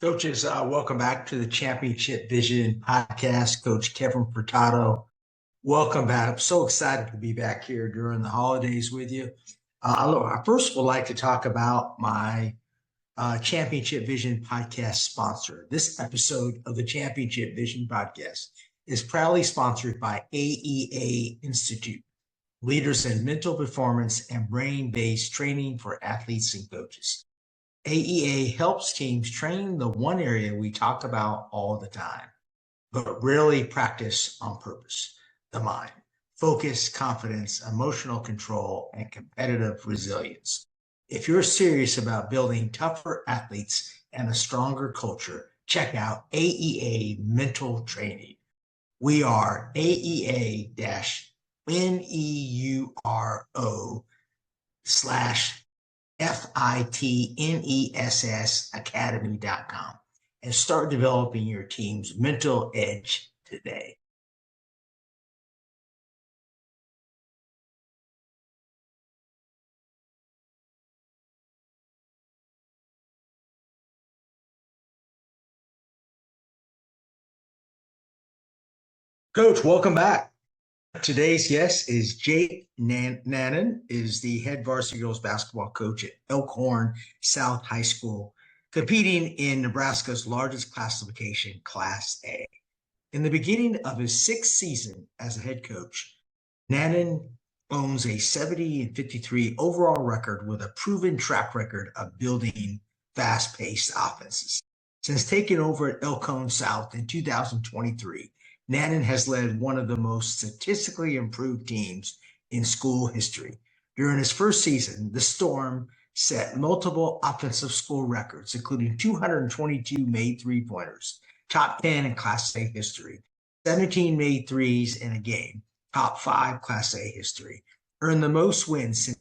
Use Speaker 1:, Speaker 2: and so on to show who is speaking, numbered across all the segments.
Speaker 1: Coaches, welcome back to the Championship Vision podcast. Coach Kevin Furtado, welcome back. I'm so excited to be back here during the holidays with you. I first would like to talk about my Championship Vision podcast sponsor. This episode of the Championship Vision podcast is proudly sponsored by AEA Institute, leaders in mental performance and brain-based training for athletes and coaches. AEA helps teams train the one area we talk about all the time, but rarely practice on purpose: the mind. Focus, confidence, emotional control, and competitive resilience. If you're serious about building tougher athletes and a stronger culture, check out AEA Mental Training. We are AEA-NEURO/FITNESS Academy.com and start developing your team's mental edge today. Coach, welcome back. Today's guest is Jake Nannen, is the head varsity girls basketball coach at Elkhorn South High School, competing in Nebraska's largest classification, Class A. In the beginning of his sixth season as a head coach, Nannen owns a 70-53 overall record with a proven track record of building fast-paced offenses. Since taking over at Elkhorn South in 2023, Nannen has led one of the most statistically improved teams in school history. During his first season, the Storm set multiple offensive school records, including 222 made three-pointers, top 10 in Class A history, 17 made threes in a game, top 5 Class A history, earned the most wins since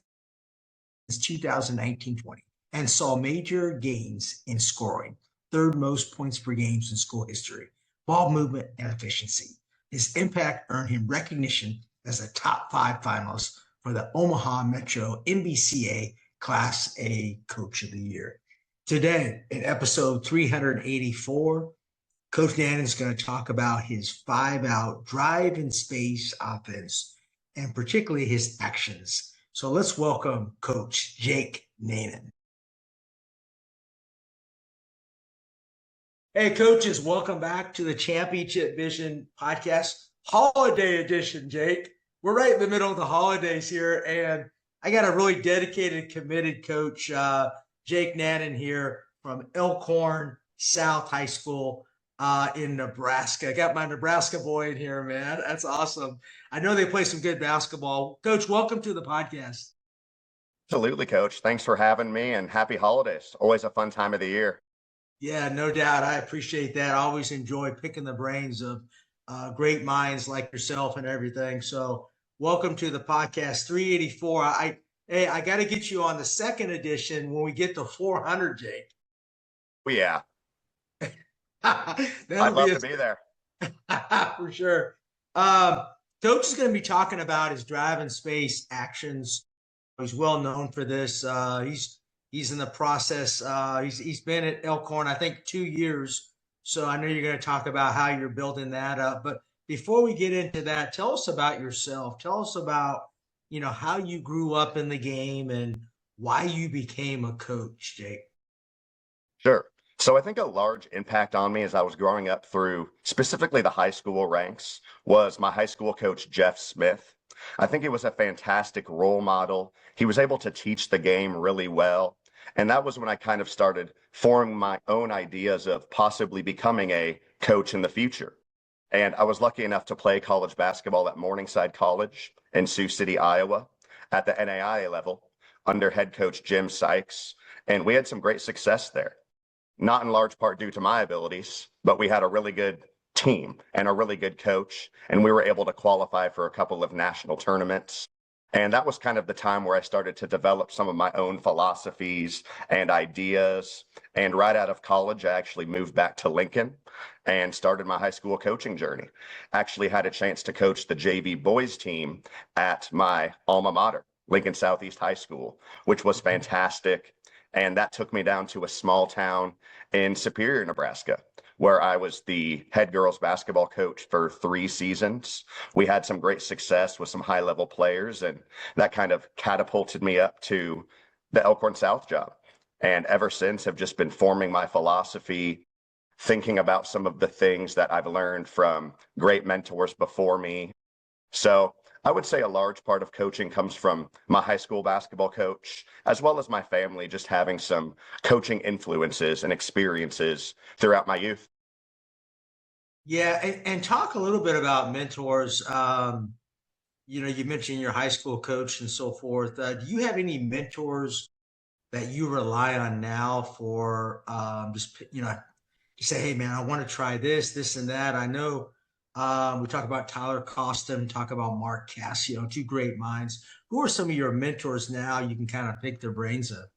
Speaker 1: 2019-20, and saw major gains in scoring, third most points per game in school history, ball movement, and efficiency. His impact earned him recognition as a top 5 finalist for the Omaha Metro NBCA Class A Coach of the Year. Today, in episode 384, Coach Nannen is going to talk about his 5-out drive in space offense and particularly his actions. So let's welcome Coach Jake Nannen. Hey, coaches, welcome back to the Championship Vision podcast, holiday edition, Jake. We're right in the middle of the holidays here, and I got a really dedicated, committed coach, Jake Nannen here from Elkhorn South High School in Nebraska. I got my Nebraska boy in here, man. That's awesome. I know they play some good basketball. Coach, welcome to the podcast.
Speaker 2: Absolutely, Coach. Thanks for having me, and happy holidays. Always a fun time of the year.
Speaker 1: Yeah, no doubt. I appreciate that. I always enjoy picking the brains of great minds like yourself and everything. So welcome to the podcast 384. I got to get you on the second edition when we get to 400, Jake.
Speaker 2: Yeah.
Speaker 1: I'd
Speaker 2: love to be there.
Speaker 1: For sure. Coach is going to be talking about his drive in space actions. He's well known for this. He's in the process. He's been at Elkhorn, I think, 2 years. So I know you're going to talk about how you're building that up. But before we get into that, tell us about yourself. Tell us about, how you grew up in the game and why you became a coach, Jake.
Speaker 2: Sure. So I think a large impact on me as I was growing up through specifically the high school ranks was my high school coach, Jeff Smith. I think he was a fantastic role model. He was able to teach the game really well. And that was when I kind of started forming my own ideas of possibly becoming a coach in the future. And I was lucky enough to play college basketball at Morningside College in Sioux City, Iowa, at the NAIA level under head coach Jim Sykes. And we had some great success there, not in large part due to my abilities, but we had a really good team and a really good coach. And we were able to qualify for a couple of national tournaments. And that was kind of the time where I started to develop some of my own philosophies and ideas. And right out of college, I actually moved back to Lincoln and started my high school coaching journey. Actually had a chance to coach the JV boys team at my alma mater. Lincoln Southeast High School, which was fantastic. And that took me down to a small town in Superior, Nebraska, where I was the head girls basketball coach for 3 seasons. We had some great success with some high level players, and that kind of catapulted me up to the Elkhorn South job. And ever since, have just been forming my philosophy, thinking about some of the things that I've learned from great mentors before me. So I would say a large part of coaching comes from my high school basketball coach, as well as my family, just having some coaching influences and experiences throughout my youth.
Speaker 1: Yeah, and talk a little bit about mentors. You mentioned your high school coach and so forth. Do you have any mentors that you rely on now for just you say, hey man, I want to try this and that. I know we talk about Tyler Costin, talk about Mark Cassio, two great minds. Who are some of your mentors now? You can kind of pick their brains up.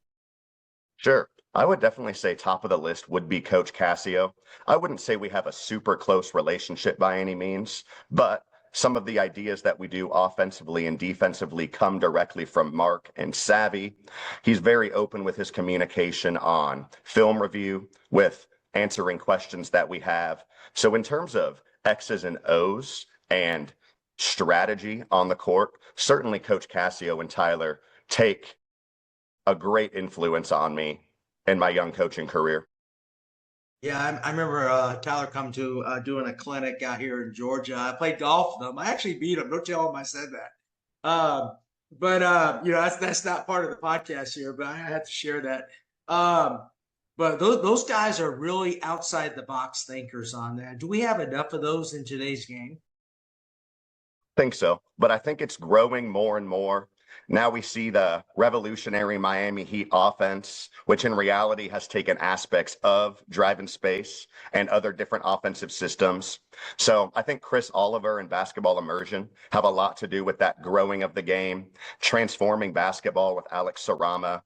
Speaker 2: Sure. I would definitely say top of the list would be Coach Cassio. I wouldn't say we have a super close relationship by any means, but some of the ideas that we do offensively and defensively come directly from Mark and Savvy. He's very open with his communication on film review, with answering questions that we have. So in terms of X's and O's and strategy on the court, certainly Coach Cassio and Tyler take a great influence on me in my young coaching career.
Speaker 1: Yeah, I remember Tyler come to doing a clinic out here in Georgia. I played golf with him. I actually beat him. Don't tell him I said that. But that's not part of the podcast here. But I had to share that. But those guys are really outside the box thinkers on that. Do we have enough of those in today's game?
Speaker 2: Think so, but I think it's growing more and more. Now we see the revolutionary Miami Heat offense, which in reality has taken aspects of drive in space and other different offensive systems. So I think Chris Oliver and basketball immersion have a lot to do with that growing of the game, transforming basketball with Alex Sarama,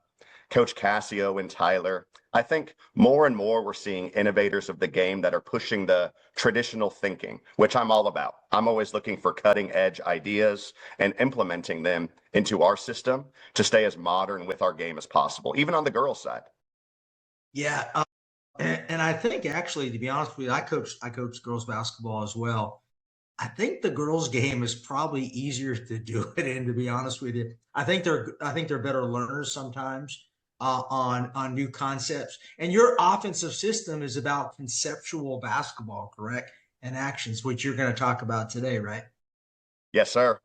Speaker 2: Coach Cassio and Tyler. I think more and more we're seeing innovators of the game that are pushing the traditional thinking, which I'm all about. I'm always looking for cutting edge ideas and implementing them into our system to stay as modern with our game as possible, even on the girls' side.
Speaker 1: Yeah, and I think actually, to be honest with you, I coach girls basketball as well. I think the girls' game is probably easier to do it in. To be honest with you, I think they're better learners sometimes on new concepts. And your offensive system is about conceptual basketball, correct? And actions, which you're going to talk about today, right?
Speaker 2: Yes, sir.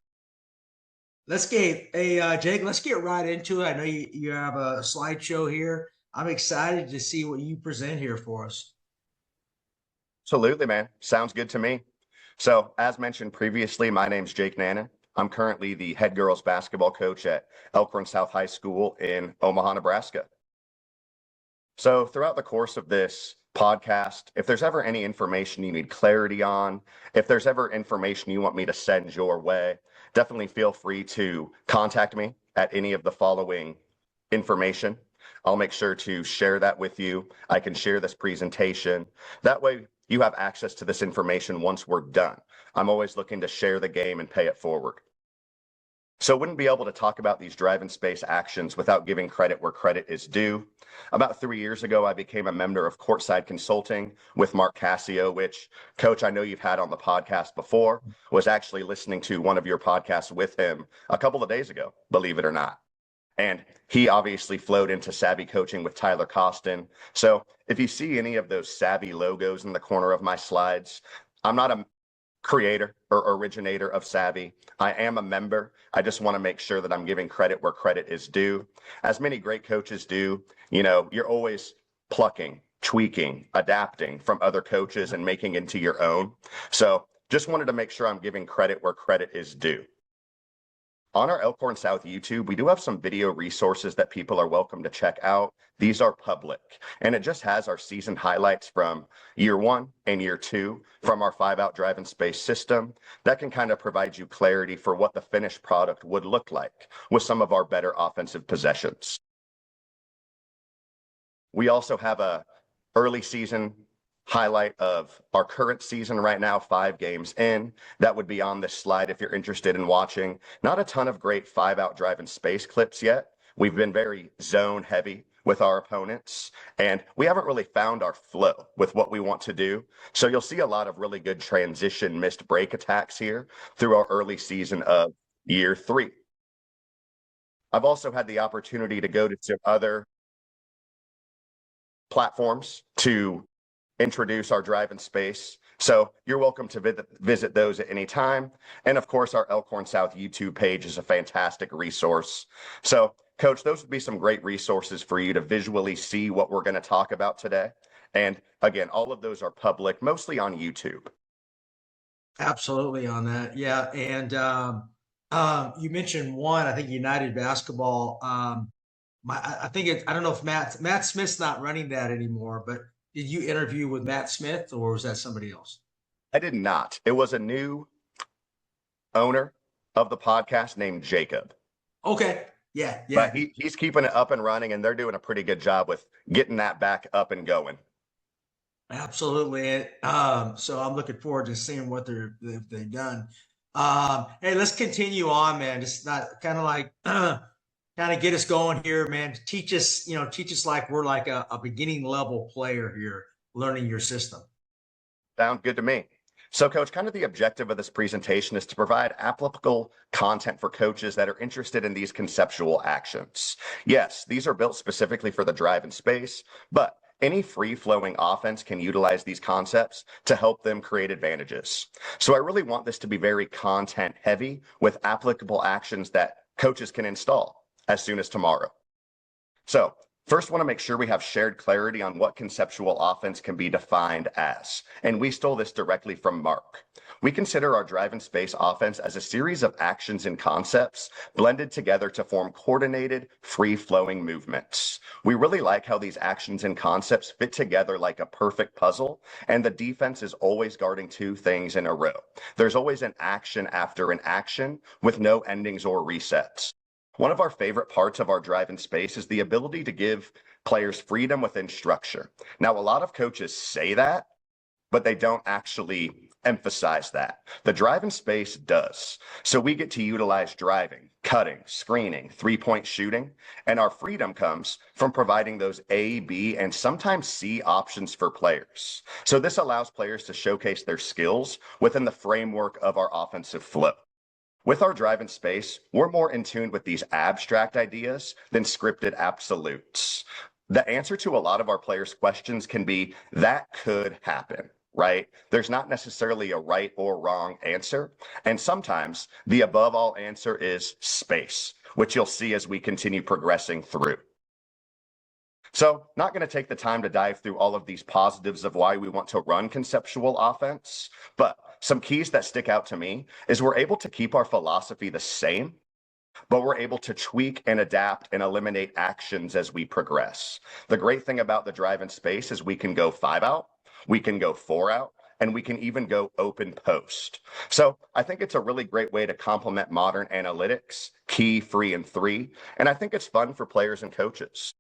Speaker 1: Let's get Jake. Let's get right into it. I know you have a slideshow here. I'm excited to see what you present here for us.
Speaker 2: Absolutely, man. Sounds good to me. So, as mentioned previously, my name's Jake Nannen. I'm currently the head girls basketball coach at Elkhorn South High School in Omaha, Nebraska. So, throughout the course of this podcast, if there's ever any information you need clarity on, if there's ever information you want me to send your way, definitely feel free to contact me at any of the following information. I'll make sure to share that with you. I can share this presentation. That way, you have access to this information once we're done. I'm always looking to share the game and pay it forward. So wouldn't be able to talk about these drive in space actions without giving credit where credit is due. About 3 years ago, I became a member of Courtside Consulting with Mark Cassio, which, Coach, I know you've had on the podcast before, was actually listening to one of your podcasts with him a couple of days ago, believe it or not. And he obviously flowed into Savvy Coaching with Tyler Costin. So if you see any of those Savvy logos in the corner of my slides, I'm not a creator or originator of Savvy. I am a member. I just want to make sure that I'm giving credit where credit is due. As many great coaches do, you're always plucking, tweaking, adapting from other coaches and making into your own. So just wanted to make sure I'm giving credit where credit is due. On our Elkhorn South YouTube, we do have some video resources that people are welcome to check out. These are public, and it just has our season highlights from year 1 and year 2 from our 5-out drive in space system. That can kind of provide you clarity for what the finished product would look like with some of our better offensive possessions. We also have a early season highlight of our current season right now, 5 games in. That would be on this slide if you're interested in watching. Not a ton of great 5-out drive and space clips yet. We've been very zone heavy with our opponents, and we haven't really found our flow with what we want to do. So you'll see a lot of really good transition missed break attacks here through our early season of year 3. I've also had the opportunity to go to some other platforms to introduce our drive in space. So you're welcome to visit those at any time. And of course, our Elkhorn South YouTube page is a fantastic resource. So Coach, those would be some great resources for you to visually see what we're going to talk about today. And again, all of those are public, mostly on YouTube.
Speaker 1: Absolutely on that. Yeah. And you mentioned one, I think United Basketball. I think I don't know if Matt Smith's not running that anymore, but did you interview with Matt Smith or was that somebody else?
Speaker 2: I did not. It was a new owner of the podcast named Jacob.
Speaker 1: Okay. Yeah.
Speaker 2: But he's keeping it up and running, and they're doing a pretty good job with getting that back up and going.
Speaker 1: Absolutely. So I'm looking forward to seeing what they've done. Hey, let's continue on, man. Just not kind of like kind of get us going here, man. Teach us like we're like a beginning level player here, learning your system.
Speaker 2: Sounds good to me. So, Coach, kind of the objective of this presentation is to provide applicable content for coaches that are interested in these conceptual actions. Yes, these are built specifically for the drive in space, but any free-flowing offense can utilize these concepts to help them create advantages. So I really want this to be very content-heavy with applicable actions that coaches can install as soon as tomorrow. So first, want to make sure we have shared clarity on what conceptual offense can be defined as. And we stole this directly from Mark. We consider our drive in space offense as a series of actions and concepts blended together to form coordinated, free-flowing movements. We really like how these actions and concepts fit together like a perfect puzzle, and the defense is always guarding 2 things in a row. There's always an action after an action with no endings or resets. One of our favorite parts of our drive in space is the ability to give players freedom within structure. Now, a lot of coaches say that, but they don't actually emphasize that. The drive in space does. So we get to utilize driving, cutting, screening, 3-point shooting, and our freedom comes from providing those A, B, and sometimes C options for players. So this allows players to showcase their skills within the framework of our offensive flow. With our drive in space, we're more in tune with these abstract ideas than scripted absolutes. The answer to a lot of our players' questions can be, that could happen, right? There's not necessarily a right or wrong answer. And sometimes the above all answer is space, which you'll see as we continue progressing through. So not going to take the time to dive through all of these positives of why we want to run conceptual offense, but some keys that stick out to me is we're able to keep our philosophy the same, but we're able to tweak and adapt and eliminate actions as we progress. The great thing about the drive in space is we can go 5-out, we can go 4-out, and we can even go open post. So I think it's a really great way to complement modern analytics, key, free, and 3. And I think it's fun for players and coaches.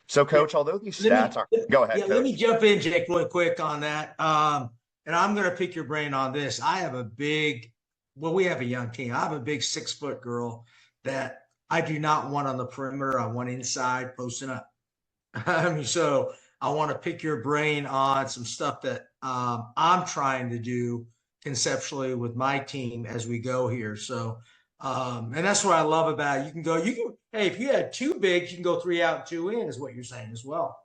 Speaker 2: So, Coach, although these stats are, go ahead, Coach.
Speaker 1: Let me jump in, Jake, really quick on that. And I'm going to pick your brain on this. We have a young team. I have a big 6-foot girl that I do not want on the perimeter. I want inside posting up. So I want to pick your brain on some stuff that I'm trying to do conceptually with my team as we go here. So, and that's what I love about it. Hey, if you had 2 bigs, you can go 3 out, 2 in, is what you're saying as well.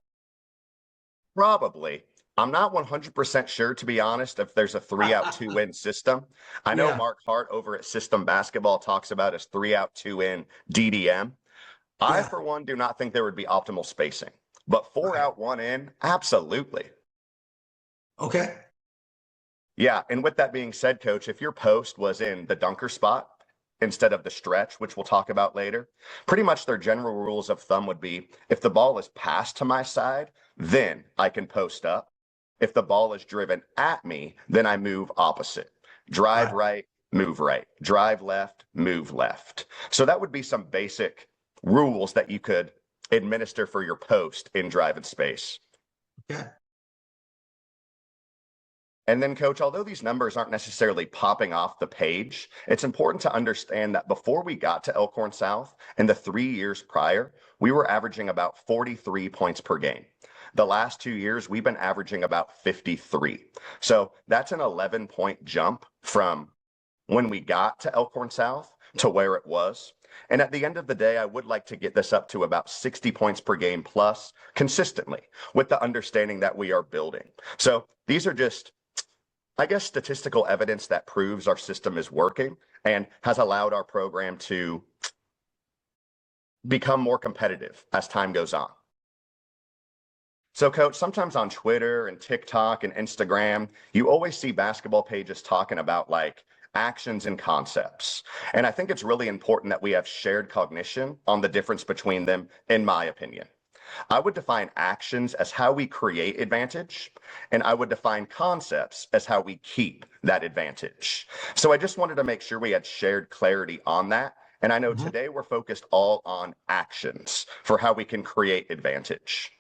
Speaker 2: Probably. I'm not 100% sure, to be honest, if there's a 3-out, 2-in system. I know Mark Hart over at System Basketball talks about his 3-out, 2-in DDM. I, for one, do not think there would be optimal spacing, but 4-out, 1-in, absolutely.
Speaker 1: Okay.
Speaker 2: Yeah, and with that being said, Coach, if your post was in the dunker spot instead of the stretch, which we'll talk about later, pretty much their general rules of thumb would be, if the ball is passed to my side, then I can post up. If the ball is driven at me, then I move opposite. Drive right, move right. Drive left, move left. So that would be some basic rules that you could administer for your post in drive in space.
Speaker 1: Yeah.
Speaker 2: And then, coach, although these numbers aren't necessarily popping off the page, it's important to understand that before we got to Elkhorn South, in the 3 years prior, we were averaging about 43 points per game. The last 2 years, we've been averaging about 53. So that's an 11-point jump from when we got to Elkhorn South to where it was. And at the end of the day, I would like to get this up to about 60 points per game plus consistently, with the understanding that we are building. So these are just, I guess, statistical evidence that proves our system is working and has allowed our program to become more competitive as time goes on. So, coach, sometimes on Twitter and TikTok and Instagram, you always see basketball pages talking about like actions and concepts. And I think it's really important that we have shared cognition on the difference between them, in my opinion. I would define actions as how we create advantage, and I would define concepts as how we keep that advantage. So I just wanted to make sure we had shared clarity on that. And I know today we're focused all on actions for how we can create advantage.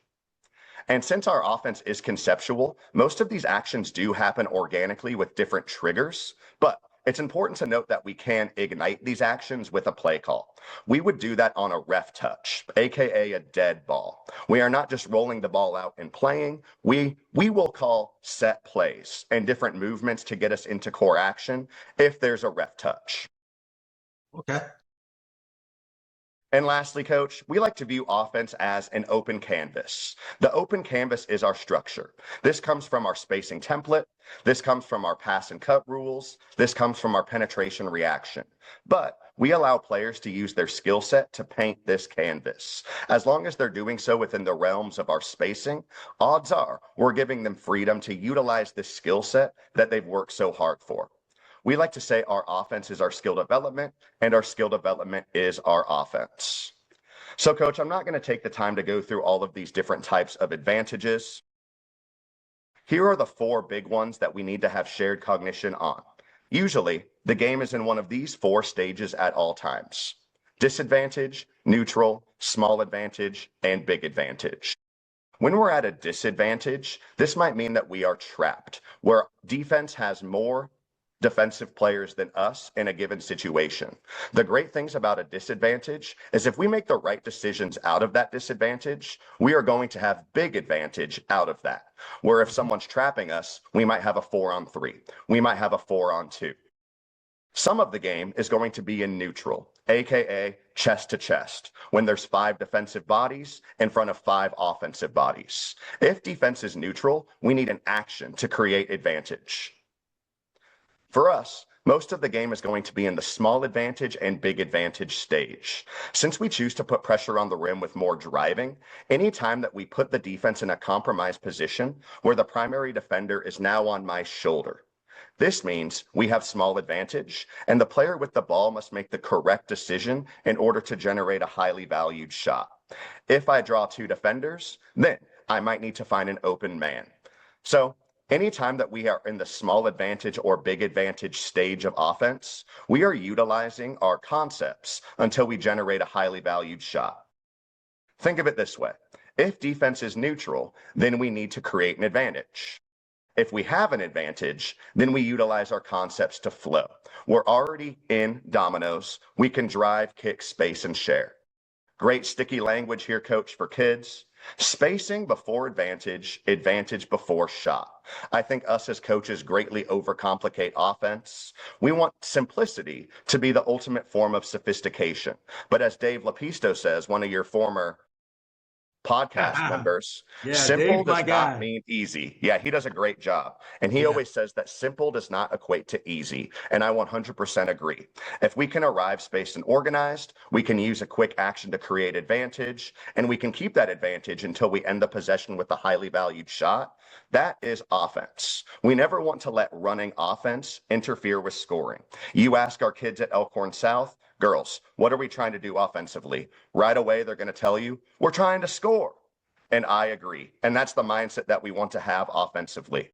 Speaker 2: And since our offense is conceptual, most of these actions do happen organically with different triggers, but it's important to note that we can ignite these actions with a play call. We would do that on a ref touch, aka a dead ball. We are not just rolling the ball out and playing. We will call set plays and different movements to get us into core action if there's a ref touch.
Speaker 1: Okay.
Speaker 2: And lastly, coach, we like to view offense as an open canvas. The open canvas is our structure. This comes from our spacing template. This comes from our pass and cut rules. This comes from our penetration reaction. But we allow players to use their skill set to paint this canvas. As long as they're doing so within the realms of our spacing, odds are we're giving them freedom to utilize this skill set that they've worked so hard for. We like to say our offense is our skill development, and our skill development is our offense. So, coach, I'm not going to take the time to go through all of these different types of advantages. Here are the 4 big ones that we need to have shared cognition on. Usually, the game is in one of these 4 stages at all times: disadvantage, neutral, small advantage, and big advantage. When we're at a disadvantage, this might mean that we are trapped, where defense has more defensive players than us in a given situation. The great things about a disadvantage is if we make the right decisions out of that disadvantage, we are going to have big advantage out of that. Where if someone's trapping us, we might have a 4-on-3. We might have a 4-on-2. Some of the game is going to be in neutral, aka chest to chest, when there's 5 defensive bodies in front of 5 offensive bodies. If defense is neutral, we need an action to create advantage. For us, most of the game is going to be in the small advantage and big advantage stage. Since we choose to put pressure on the rim with more driving, any time that we put the defense in a compromised position where the primary defender is now on my shoulder, this means we have small advantage, and the player with the ball must make the correct decision in order to generate a highly valued shot. If I draw 2 defenders, then I might need to find an open man. So, anytime that we are in the small advantage or big advantage stage of offense, we are utilizing our concepts until we generate a highly valued shot. Think of it this way. If defense is neutral, then we need to create an advantage. If we have an advantage, then we utilize our concepts to flow. We're already in dominoes. We can drive, kick, space, and share. Great sticky language here, coach, for kids. Spacing before advantage, advantage before shot. I think us as coaches greatly overcomplicate offense. We want simplicity to be the ultimate form of sophistication. But as Dave Lapisto says, one of your former podcast members, simple does not mean easy. Yeah, he does a great job. And he always says that simple does not equate to easy. And I 100% agree. If we can arrive spaced and organized, we can use a quick action to create advantage, and we can keep that advantage until we end the possession with a highly valued shot. That is offense. We never want to let running offense interfere with scoring. You ask our kids at Elkhorn South, girls, what are we trying to do offensively? Right away, they're going to tell you, we're trying to score. And I agree. And that's the mindset that we want to have offensively.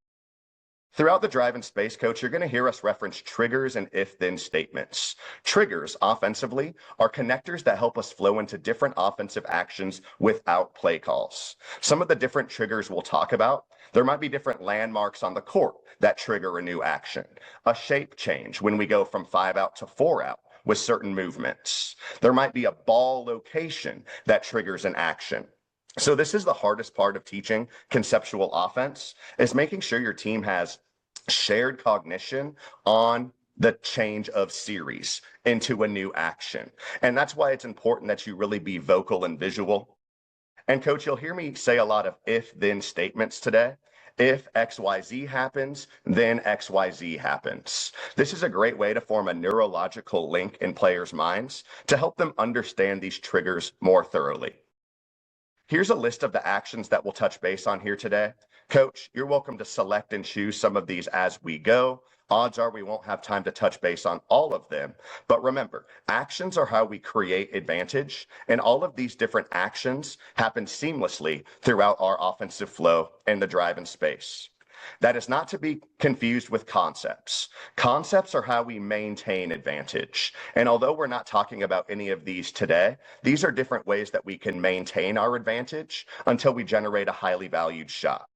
Speaker 2: Throughout the drive in space, coach, you're going to hear us reference triggers and if-then statements. Triggers, offensively, are connectors that help us flow into different offensive actions without play calls. Some of the different triggers we'll talk about, there might be different landmarks on the court that trigger a new action. A shape change when we go from 5 out to 4 out with certain movements. There might be a ball location that triggers an action. So this is the hardest part of teaching conceptual offense, is making sure your team has shared cognition on the change of series into a new action. And that's why it's important that you really be vocal and visual. And coach, you'll hear me say a lot of if-then statements today. If XYZ happens, then XYZ happens. This is a great way to form a neurological link in players' minds to help them understand these triggers more thoroughly. Here's a list of the actions that we'll touch base on here today. Coach, you're welcome to select and choose some of these as we go. Odds are we won't have time to touch base on all of them. But remember, actions are how we create advantage, and all of these different actions happen seamlessly throughout our offensive flow and the drive in space. That is not to be confused with concepts. Concepts are how we maintain advantage. And although we're not talking about any of these today, these are different ways that we can maintain our advantage until we generate a highly valued shot.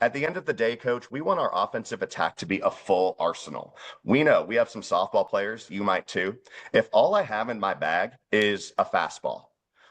Speaker 2: At the end of the day, coach, we want our offensive attack to be a full arsenal. We know we have some softball players, you might too. If all I have in my bag is a fastball,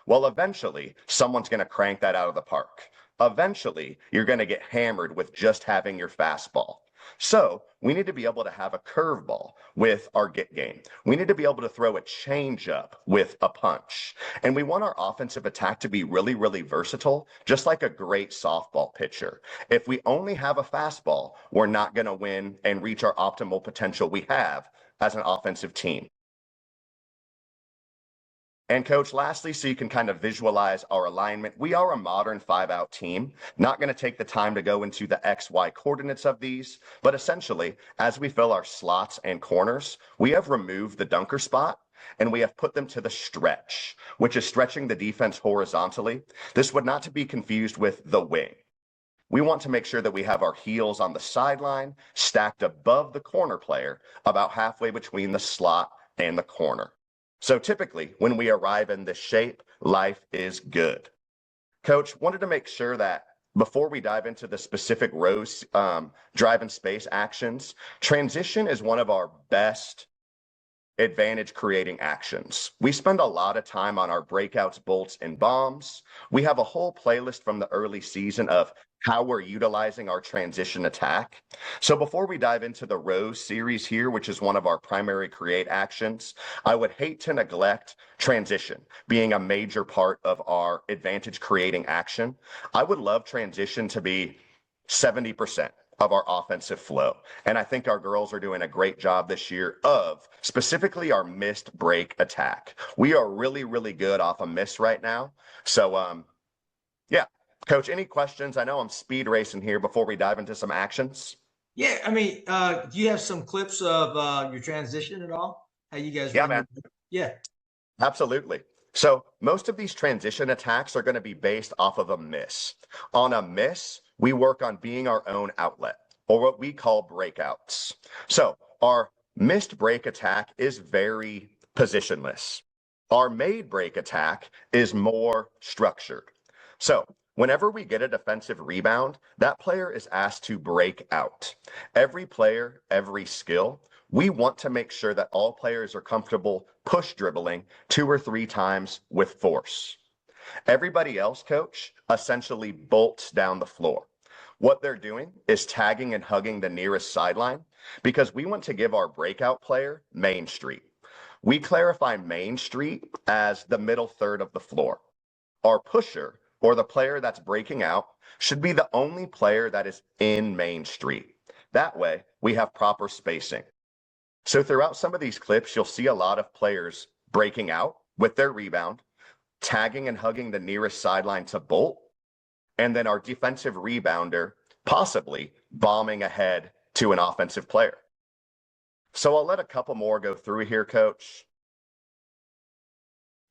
Speaker 2: well, eventually someone's going to crank that out of the park. Eventually, you're going to get hammered with just having your fastball. So we need to be able to have a curveball with our get game. We need to be able to throw a changeup with a punch. And we want our offensive attack to be really, really versatile, just like a great softball pitcher. If we only have a fastball, we're not going to win and reach our optimal potential we have as an offensive team. And coach, lastly, so you can kind of visualize our alignment, we are a modern 5-out team. Not going to take the time to go into the XY coordinates of these, but essentially, as we fill our slots and corners, we have removed the dunker spot and we have put them to the stretch, which is stretching the defense horizontally. This would not to be confused with the wing. We want to make sure that we have our heels on the sideline, stacked above the corner player, about halfway between the slot and the corner. So typically, when we arrive in this shape, life is good. Coach, wanted to make sure that before we dive into the specific rows, drive in space actions, transition is one of our best advantage creating actions. We spend a lot of time on our breakouts, bolts, and bombs. We have a whole playlist from the early season of how we're utilizing our transition attack. So before we dive into the Rose series here, which is one of our primary create actions, I would hate to neglect transition being a major part of our advantage creating action. I would love transition to be 70% of our offensive flow. And I think our girls are doing a great job this year of specifically our missed break attack. We are really, really good off a miss right now. So, yeah. Coach, any questions? I know I'm speed racing here before we dive into some actions.
Speaker 1: Yeah, I mean, do you have some clips of your transition at all? How you guys run
Speaker 2: man.
Speaker 1: Yeah.
Speaker 2: Absolutely. So most of these transition attacks are going to be based off of a miss. On a miss, we work on being our own outlet, or what we call breakouts. So our missed break attack is very positionless. Our made break attack is more structured. So whenever we get a defensive rebound, that player is asked to break out. Every player, every skill, we want to make sure that all players are comfortable push dribbling 2 or 3 times with force. Everybody else, coach, essentially bolts down the floor. What they're doing is tagging and hugging the nearest sideline because we want to give our breakout player Main Street. We clarify Main Street as the middle third of the floor. Our pusher, or the player that's breaking out, should be the only player that is in Main Street. That way, we have proper spacing. So throughout some of these clips, you'll see a lot of players breaking out with their rebound, tagging and hugging the nearest sideline to bolt, and then our defensive rebounder possibly bombing ahead to an offensive player. So I'll let a couple more go through here, coach.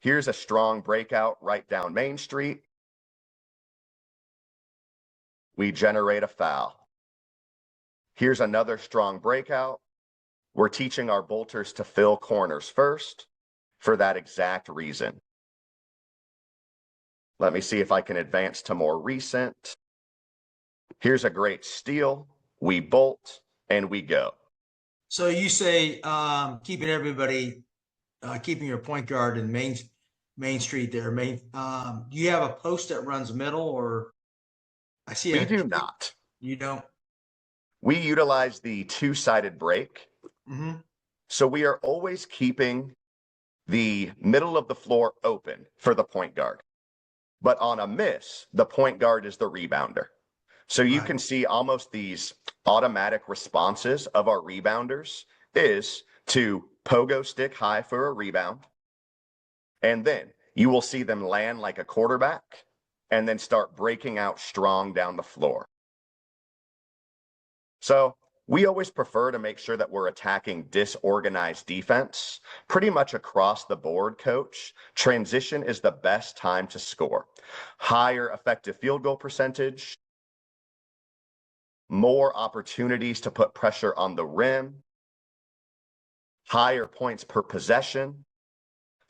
Speaker 2: Here's a strong breakout right down Main Street. We generate a foul. Here's another strong breakout. We're teaching our bolters to fill corners first for that exact reason. Let me see if I can advance to more recent. Here's a great steal. We bolt and we go.
Speaker 1: So you say keeping everybody, keeping your point guard in Main Street there. Do you have a post that runs middle, or I see
Speaker 2: We do not.
Speaker 1: You don't.
Speaker 2: We utilize the two-sided break.
Speaker 1: Mm-hmm.
Speaker 2: So we are always keeping the middle of the floor open for the point guard. But on a miss, the point guard is the rebounder. So you can see almost these automatic responses of our rebounders is to pogo stick high for a rebound. And then you will see them land like a quarterback and then start breaking out strong down the floor. So we always prefer to make sure that we're attacking disorganized defense. Pretty much across the board, coach, transition is the best time to score. Higher effective field goal percentage, more opportunities to put pressure on the rim, higher points per possession.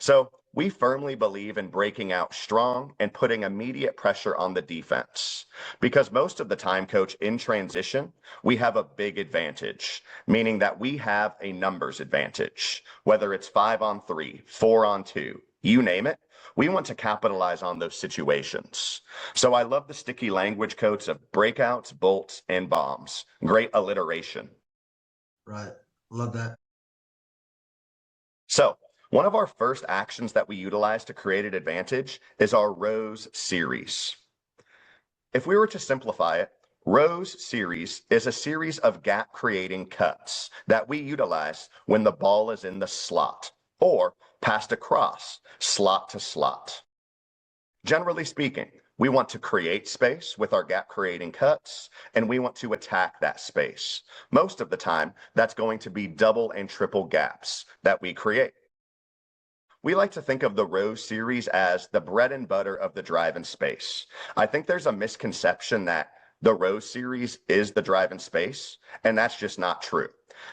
Speaker 2: So we firmly believe in breaking out strong and putting immediate pressure on the defense. Because most of the time, coach, in transition, we have a big advantage, meaning that we have a numbers advantage, whether it's 5-on-3, 4-on-2, you name it. We want to capitalize on those situations. So I love the sticky language, coach, of breakouts, bolts, and bombs. Great alliteration.
Speaker 1: Right. Love that.
Speaker 2: So one of our first actions that we utilize to create an advantage is our rows series. If we were to simplify it, rows series is a series of gap creating cuts that we utilize when the ball is in the slot or passed across slot to slot. Generally speaking, we want to create space with our gap creating cuts, and we want to attack that space. Most of the time, that's going to be double and triple gaps that we create. We like to think of the rows series as the bread and butter of the drive-in space. I think there's a misconception that the rows series is the drive-in space, and that's just not true.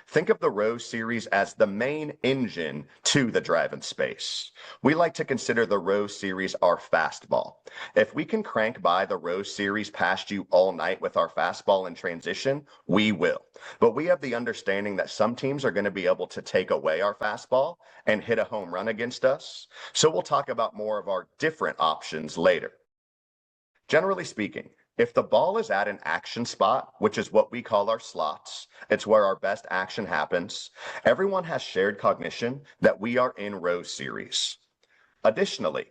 Speaker 2: Think of the rows series as the main engine to the drive-in space. We like to consider the rows series our fastball. If we can crank by the rows series past you all night with our fastball in transition, we will. But we have the understanding that some teams are going to be able to take away our fastball and hit a home run against us. So we'll talk about more of our different options later. Generally speaking, if the ball is at an action spot, which is what we call our slots, it's where our best action happens, everyone has shared cognition that we are in row series. Additionally,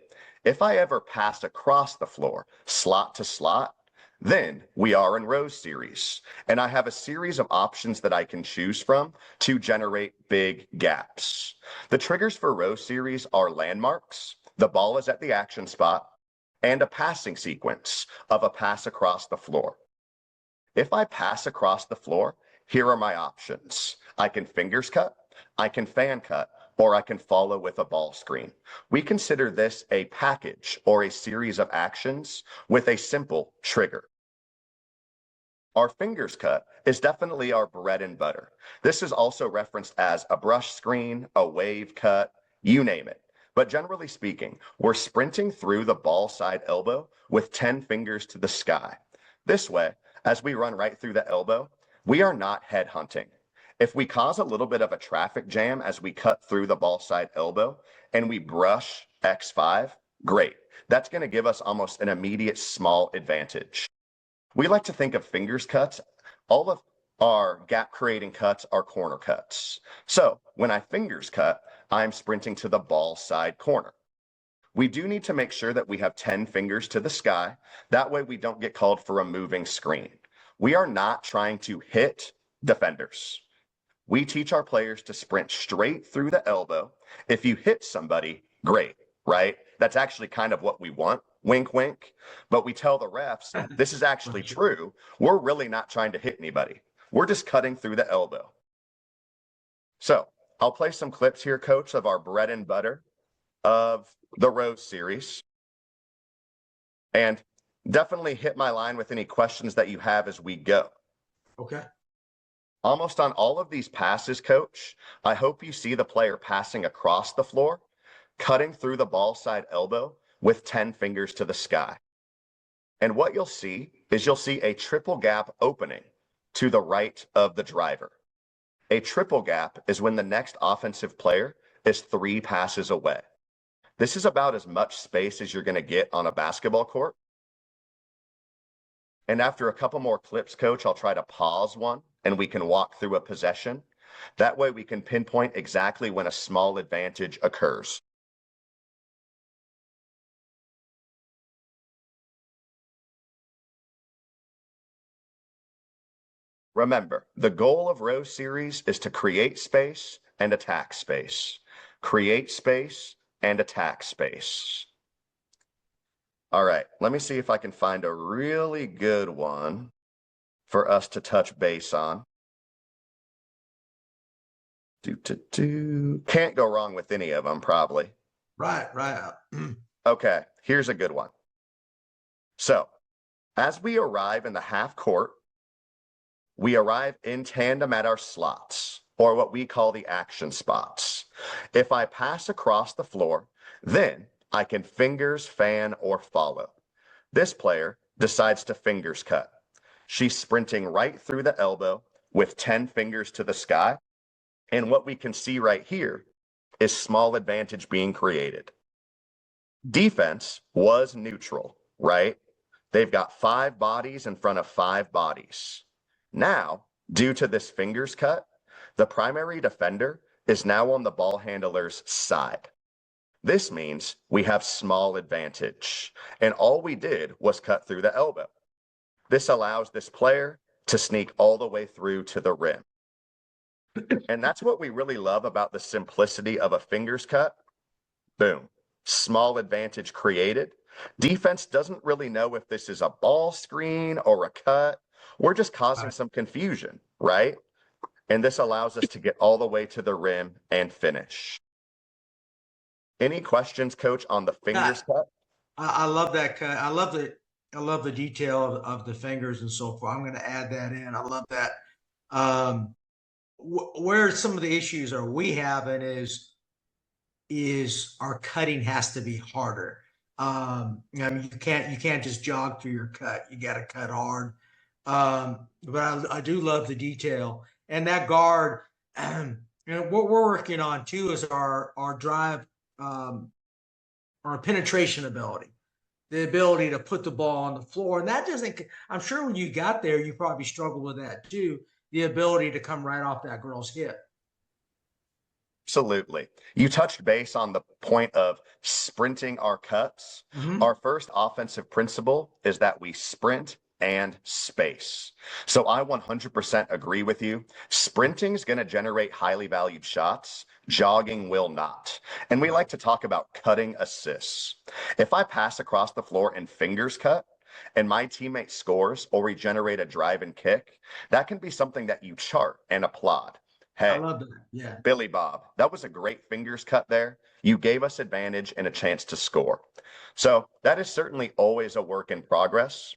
Speaker 2: if I ever pass across the floor, slot to slot, then we are in row series, and I have a series of options that I can choose from to generate big gaps. The triggers for row series are landmarks, the ball is at the action spot, and a passing sequence of a pass across the floor. If I pass across the floor, here are my options. I can fingers cut, I can fan cut, or I can follow with a ball screen. We consider this a package or a series of actions with a simple trigger. Our fingers cut is definitely our bread and butter. This is also referenced as a brush screen, a wave cut, you name it. But generally speaking, we're sprinting through the ball side elbow with 10 fingers to the sky. This way, as we run right through the elbow, we are not head hunting. If we cause a little bit of a traffic jam as we cut through the ball side elbow and we brush X5, great. That's going to give us almost an immediate small advantage. We like to think of fingers cuts. All of our gap creating cuts are corner cuts. So when I fingers cut, I'm sprinting to the ball side corner. We do need to make sure that we have 10 fingers to the sky. That way we don't get called for a moving screen. We are not trying to hit defenders. We teach our players to sprint straight through the elbow. If you hit somebody, great, right? That's actually kind of what we want. Wink, wink. But we tell the refs, this is actually true. We're really not trying to hit anybody. We're just cutting through the elbow. So I'll play some clips here, coach, of our bread and butter of the rows series. And definitely hit my line with any questions that you have as we go.
Speaker 1: Okay.
Speaker 2: Almost on all of these passes, coach, I hope you see the player passing across the floor, cutting through the ball side elbow with 10 fingers to the sky. And what you'll see is you'll see a triple gap opening to the right of the driver. A triple gap is when the next offensive player is 3 passes away. This is about as much space as you're going to get on a basketball court. And after a couple more clips, coach, I'll try to pause one and we can walk through a possession. That way we can pinpoint exactly when a small advantage occurs. Remember, the goal of row series is to create space and attack space. Create space and attack space. All right, let me see if I can find a really good one for us to touch base on. Can't go wrong with any of them, probably.
Speaker 1: Right.
Speaker 2: Okay, here's a good one. So, as we arrive in the half court, we arrive in tandem at our slots, or what we call the action spots. If I pass across the floor, then I can fingers, fan, or follow. This player decides to fingers cut. She's sprinting right through the elbow with 10 fingers to the sky. And what we can see right here is small advantage being created. Defense was neutral, right? They've got 5 bodies in front of 5 bodies. Now, due to this fingers cut, the primary defender is now on the ball handler's side. This means we have small advantage, and all we did was cut through the elbow. This allows this player to sneak all the way through to the rim. And that's what we really love about the simplicity of a fingers cut. Boom. Small advantage created. Defense doesn't really know if this is a ball screen or a cut. We're just causing some confusion, right? And this allows us to get all the way to the rim and finish. Any questions, Coach, on the fingers cut?
Speaker 1: I love that cut. I love the detail of the fingers and so forth. I'm going to add that in. I love that. Where some of the issues are we having is our cutting has to be harder. I mean, you can't just jog through your cut. You got to cut hard. But I do love the detail and that guard. What we're working on too is our drive, our penetration ability, the ability to put the ball on the floor. And that doesn't. I'm sure when you got there, you probably struggled with that too. The ability to come right off that girl's hip.
Speaker 2: Absolutely. You touched base on the point of sprinting our cuts. Mm-hmm. Our first offensive principle is that we sprint and space. So I 100% agree with you. Sprinting is going to generate highly valued shots. Jogging will not. And we like to talk about cutting assists. If I pass across the floor and fingers cut, and my teammate scores or we generate a drive and kick, that can be something that you chart and applaud. Hey,
Speaker 1: I love that. Yeah.
Speaker 2: Billy Bob, that was a great fingers cut there. You gave us advantage and a chance to score. So that is certainly always a work in progress.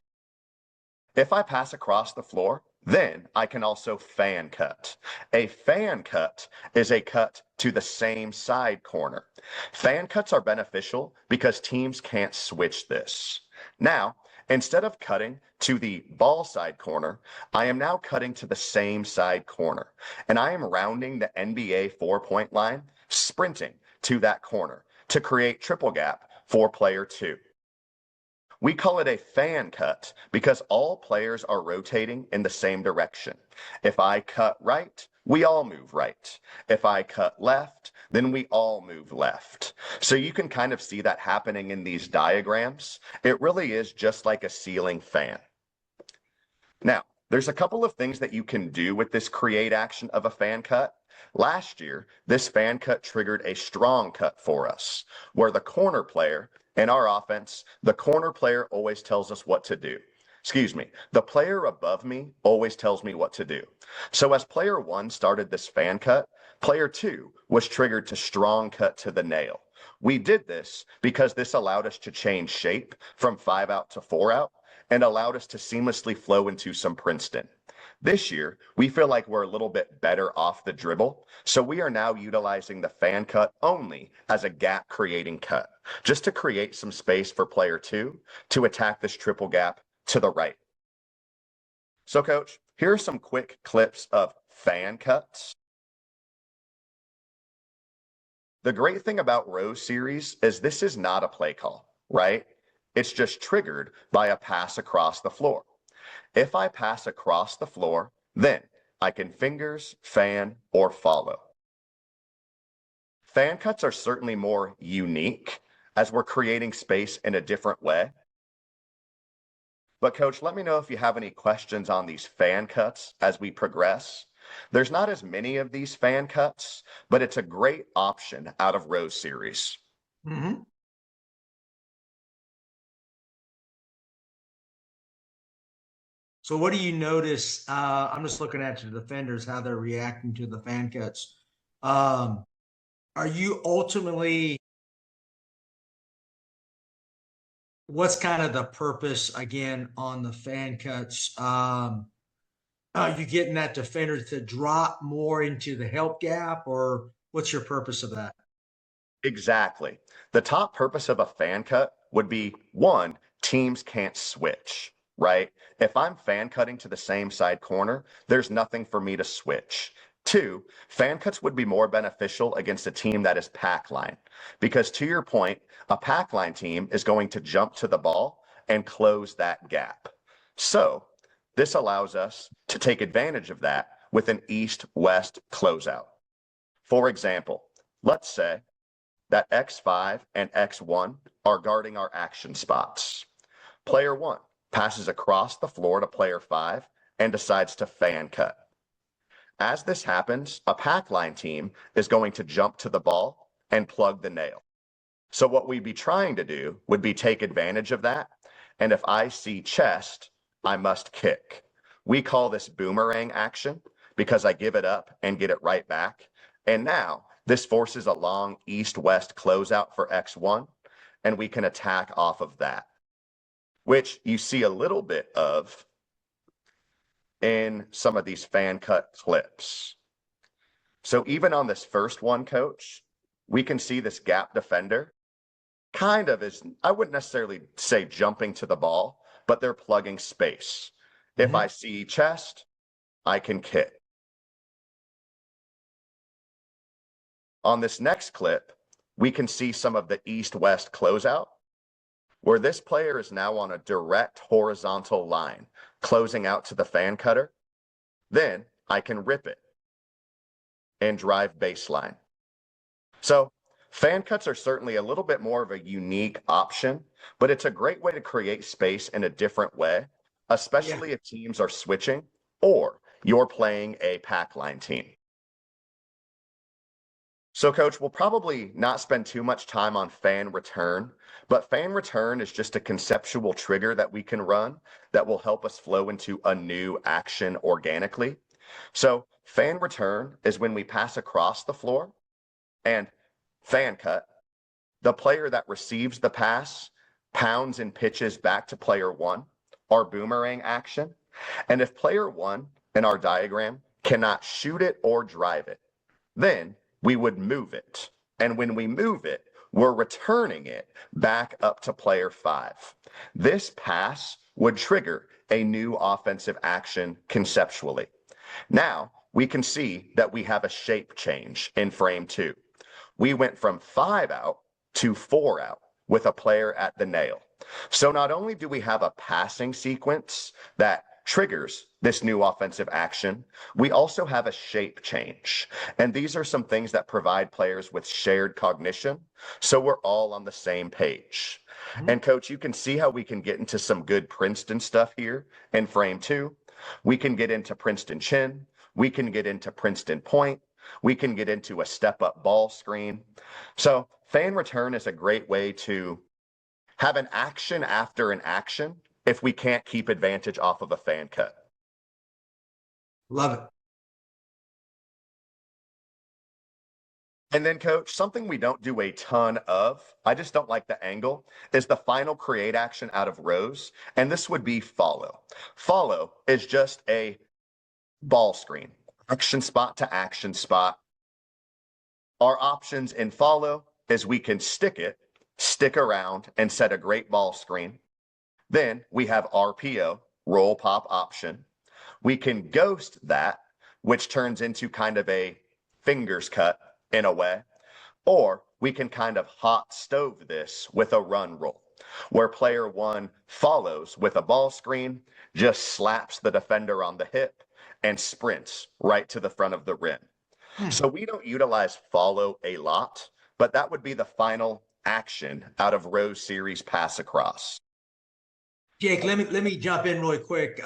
Speaker 2: If I pass across the floor, then I can also fan cut. A fan cut is a cut to the same side corner. Fan cuts are beneficial because teams can't switch this. Now, instead of cutting to the ball side corner, I am now cutting to the same side corner. And I am rounding the NBA 4-point line, sprinting to that corner to create triple gap for player 2. We call it a fan cut because all players are rotating in the same direction. If I cut right, we all move right. If I cut left, then we all move left. So you can kind of see that happening in these diagrams. It really is just like a ceiling fan. Now, there's a couple of things that you can do with this create action of a fan cut. Last year, this fan cut triggered a strong cut for us, where the corner player in our offense, the corner player always tells us what to do. The player above me always tells me what to do. So as player 1 started this fan cut, player 2 was triggered to strong cut to the nail. We did this because this allowed us to change shape from 5 out to 4 out, and allowed us to seamlessly flow into some Princeton. This year, we feel like we're a little bit better off the dribble, so we are now utilizing the fan cut only as a gap creating cut, just to create some space for player 2 to attack this triple gap to the right. So coach, here are some quick clips of fan cuts. The great thing about Rose series is this is not a play call, right? It's just triggered by a pass across the floor. If I pass across the floor, then I can fingers, fan, or follow. Fan cuts are certainly more unique as we're creating space in a different way. But coach, let me know if you have any questions on these fan cuts as we progress. There's not as many of these fan cuts, but it's a great option out of Rose series.
Speaker 1: Mm-hmm. So what do you notice? I'm just looking at the defenders, how they're reacting to the fan cuts. Are you ultimately, what's kind of the purpose again on the fan cuts? Are you getting that defender to drop more into the help gap, or what's your purpose of that?
Speaker 2: Exactly. The top purpose of a fan cut would be one, teams can't switch, right? If I'm fan cutting to the same side corner, there's nothing for me to switch. Two, fan cuts would be more beneficial against a team that is pack line, because to your point, a pack line team is going to jump to the ball and close that gap. So this allows us to take advantage of that with an east-west closeout. For example, let's say that X5 and X1 are guarding our action spots. Player 1 passes across the floor to player 5 and decides to fan cut. As this happens, a pack line team is going to jump to the ball and plug the nail. So what we'd be trying to do would be take advantage of that, and if I see chest, I must kick. We call this boomerang action because I give it up and get it right back, and now this forces a long east-west closeout for X1, and we can attack off of that, which you see a little bit of in some of these fan cut clips. So even on this first one, coach, we can see this gap defender kind of is, I wouldn't necessarily say jumping to the ball, but they're plugging space. If I see chest, I can kick. On this next clip, we can see some of the east-west closeout, where this player is now on a direct horizontal line, closing out to the fan cutter. Then I can rip it and drive baseline. So fan cuts are certainly a little bit more of a unique option, but it's a great way to create space in a different way, especially if teams are switching or you're playing a pack line team. So coach, we'll probably not spend too much time on fan return, but fan return is just a conceptual trigger that we can run that will help us flow into a new action organically. So fan return is when we pass across the floor, and fan cut, the player that receives the pass pounds and pitches back to player 1, our boomerang action. And if player 1 in our diagram cannot shoot it or drive it, then we would move it. And when we move it, we're returning it back up to player 5. This pass would trigger a new offensive action conceptually. Now we can see that we have a shape change in frame 2. We went from 5 out to 4 out with a player at the nail. So not only do we have a passing sequence that triggers this new offensive action, we also have a shape change. And these are some things that provide players with shared cognition, so we're all on the same page. And coach, you can see how we can get into some good Princeton stuff here in frame 2. We can get into Princeton chin. We can get into Princeton point. We can get into a step-up ball screen. So fan return is a great way to have an action after an action if we can't keep advantage off of a fan cut.
Speaker 1: Love it.
Speaker 2: And then, coach, something we don't do a ton of, I just don't like the angle, is the final create action out of rows. And this would be follow. Follow is just a ball screen, action spot to action spot. Our options in follow is we can stick it, stick around, and set a great ball screen. Then we have RPO, roll pop option. We can ghost that, which turns into kind of a fingers cut in a way, or we can kind of hot stove this with a run roll, where player one follows with a ball screen, just slaps the defender on the hip, and sprints right to the front of the rim. So we don't utilize follow a lot, but that would be the final action out of Rose series pass across.
Speaker 1: Jake, let me jump in really quick.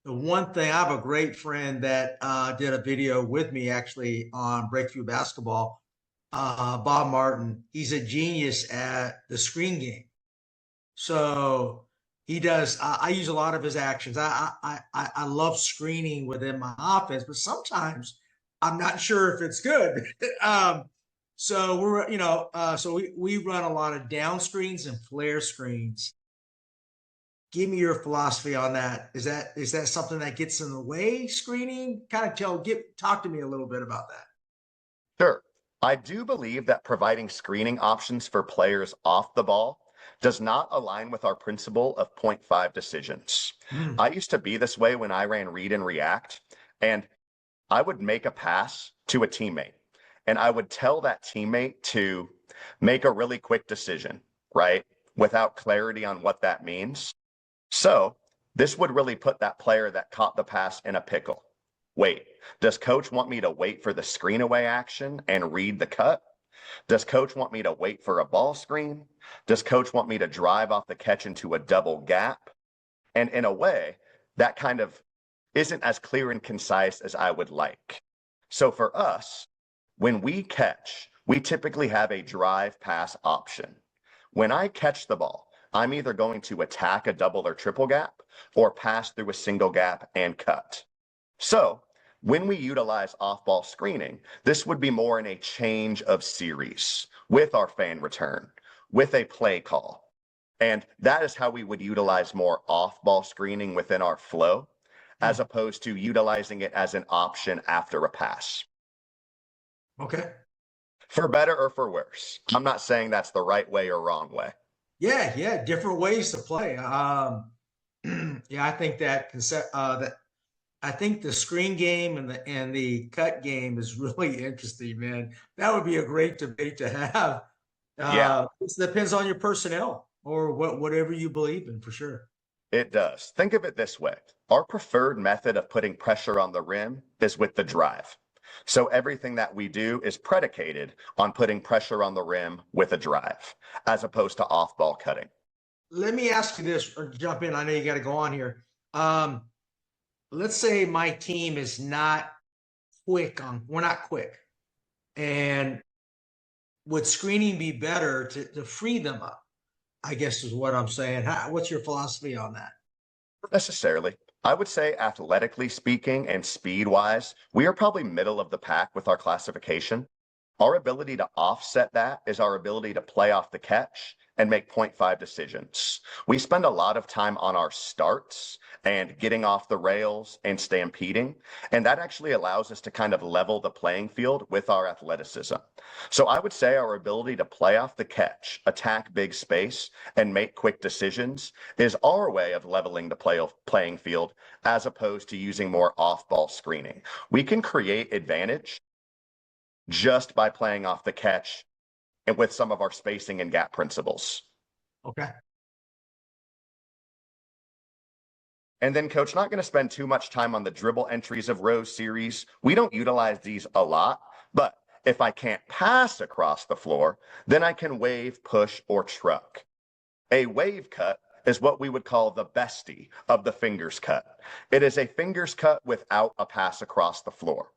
Speaker 1: The one thing, I have a great friend that did a video with me actually on Breakthrough Basketball, Bob Martin. He's a genius at the screen game. So he does. I use a lot of his actions. I love screening within my offense, but sometimes I'm not sure if it's good. So we run a lot of down screens and flare screens. Give me your philosophy on that. Is that something that gets in the way, screening? Kind of talk to me a little bit about that.
Speaker 2: Sure. I do believe that providing screening options for players off the ball does not align with our principle of 0.5 decisions. I used to be this way when I ran read and react, and I would make a pass to a teammate, and I would tell that teammate to make a really quick decision, right? Without clarity on what that means. So this would really put that player that caught the pass in a pickle. Wait, does coach want me to wait for the screen away action and read the cut? Does coach want me to wait for a ball screen? Does coach want me to drive off the catch into a double gap? And in a way, that kind of isn't as clear and concise as I would like. So for us, when we catch, we typically have a drive pass option. When I catch the ball, I'm either going to attack a double or triple gap or pass through a single gap and cut. So when we utilize off-ball screening, this would be more in a change of series with our fan return, with a play call. And that is how we would utilize more off-ball screening within our flow, as opposed to utilizing it as an option after a pass.
Speaker 1: Okay.
Speaker 2: For better or for worse. I'm not saying that's the right way or wrong way.
Speaker 1: Yeah, different ways to play. Yeah, I think that I think the screen game and the cut game is really interesting, man. That would be a great debate to have.
Speaker 2: Yeah,
Speaker 1: It depends on your personnel or whatever you believe in, for sure.
Speaker 2: it does. Think of it this way. Our preferred method of putting pressure on the rim is with the drive. So everything that we do is predicated on putting pressure on the rim with a drive, as opposed to off-ball cutting.
Speaker 1: Let me ask you this, or jump in. I know you got to go on here. Let's say my team is not we're not quick. And would screening be better to free them up? I guess is what I'm saying. What's your philosophy on that?
Speaker 2: Not necessarily. I would say athletically speaking and speed-wise, we are probably middle of the pack with our classification. Our ability to offset that is our ability to play off the catch and make 0.5 decisions. We spend a lot of time on our starts and getting off the rails and stampeding, and that actually allows us to kind of level the playing field with our athleticism. So I would say our ability to play off the catch, attack big space, and make quick decisions is our way of leveling the playing field as opposed to using more off-ball screening. We can create advantage just by playing off the catch and with some of our spacing and gap principles.
Speaker 1: Okay.
Speaker 2: And then, coach, not going to spend too much time on the dribble entries of Rose series. We don't utilize these a lot, but if I can't pass across the floor, then I can wave, push, or truck. A wave cut is what we would call the bestie of the fingers cut. It is a fingers cut without a pass across the floor.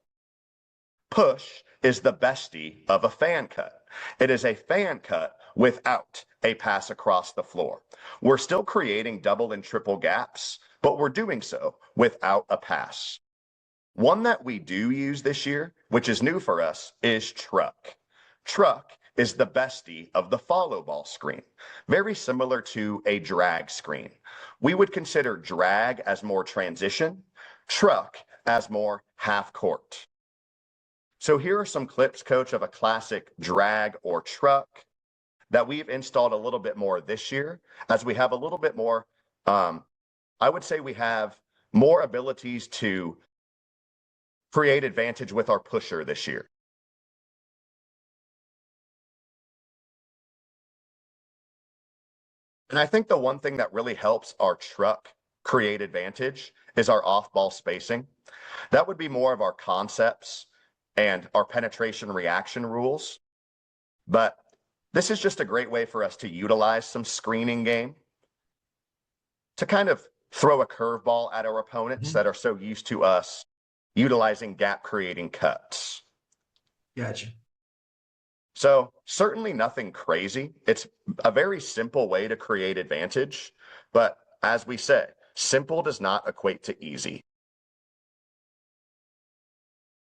Speaker 2: Push is the bestie of a fan cut. It is a fan cut without a pass across the floor. We're still creating double and triple gaps, but we're doing so without a pass. One that we do use this year which is new for us, is truck. Truck is the bestie of the follow ball screen, very similar to a drag screen. We would consider drag as more transition, truck as more half court. So here are some clips, Coach, of a classic drag or truck that we've installed a little bit more this year, as we have a little bit more, I would say we have more abilities to create advantage with our pusher this year. And I think the one thing that really helps our truck create advantage is our off-ball spacing. That would be more of our concepts and our penetration reaction rules. But this is just a great way for us to utilize some screening game to kind of throw a curveball at our opponents that are so used to us utilizing gap creating cuts.
Speaker 1: Gotcha.
Speaker 2: So certainly nothing crazy. It's a very simple way to create advantage. But as we said, simple does not equate to easy.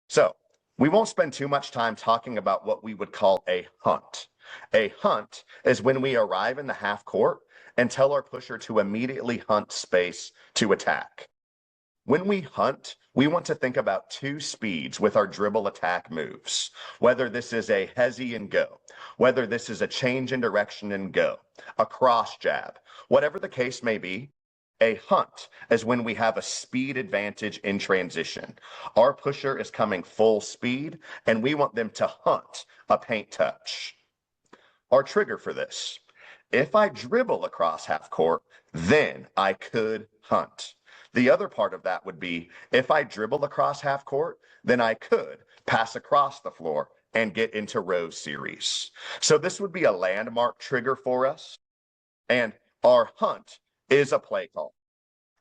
Speaker 2: So we won't spend too much time talking about what we would call a hunt. A hunt is when we arrive in the half court and tell our pusher to immediately hunt space to attack. When we hunt, we want to think about two speeds with our dribble attack moves, whether this is a hezzy and go, whether this is a change in direction and go, a cross jab, whatever the case may be. A hunt is when we have a speed advantage in transition. Our pusher is coming full speed, and we want them to hunt a paint touch. Our trigger for this: if I dribble across half court, then I could hunt. The other part of that would be, if I dribble across half court, then I could pass across the floor and get into row series. So this would be a landmark trigger for us. And our hunt is a play call.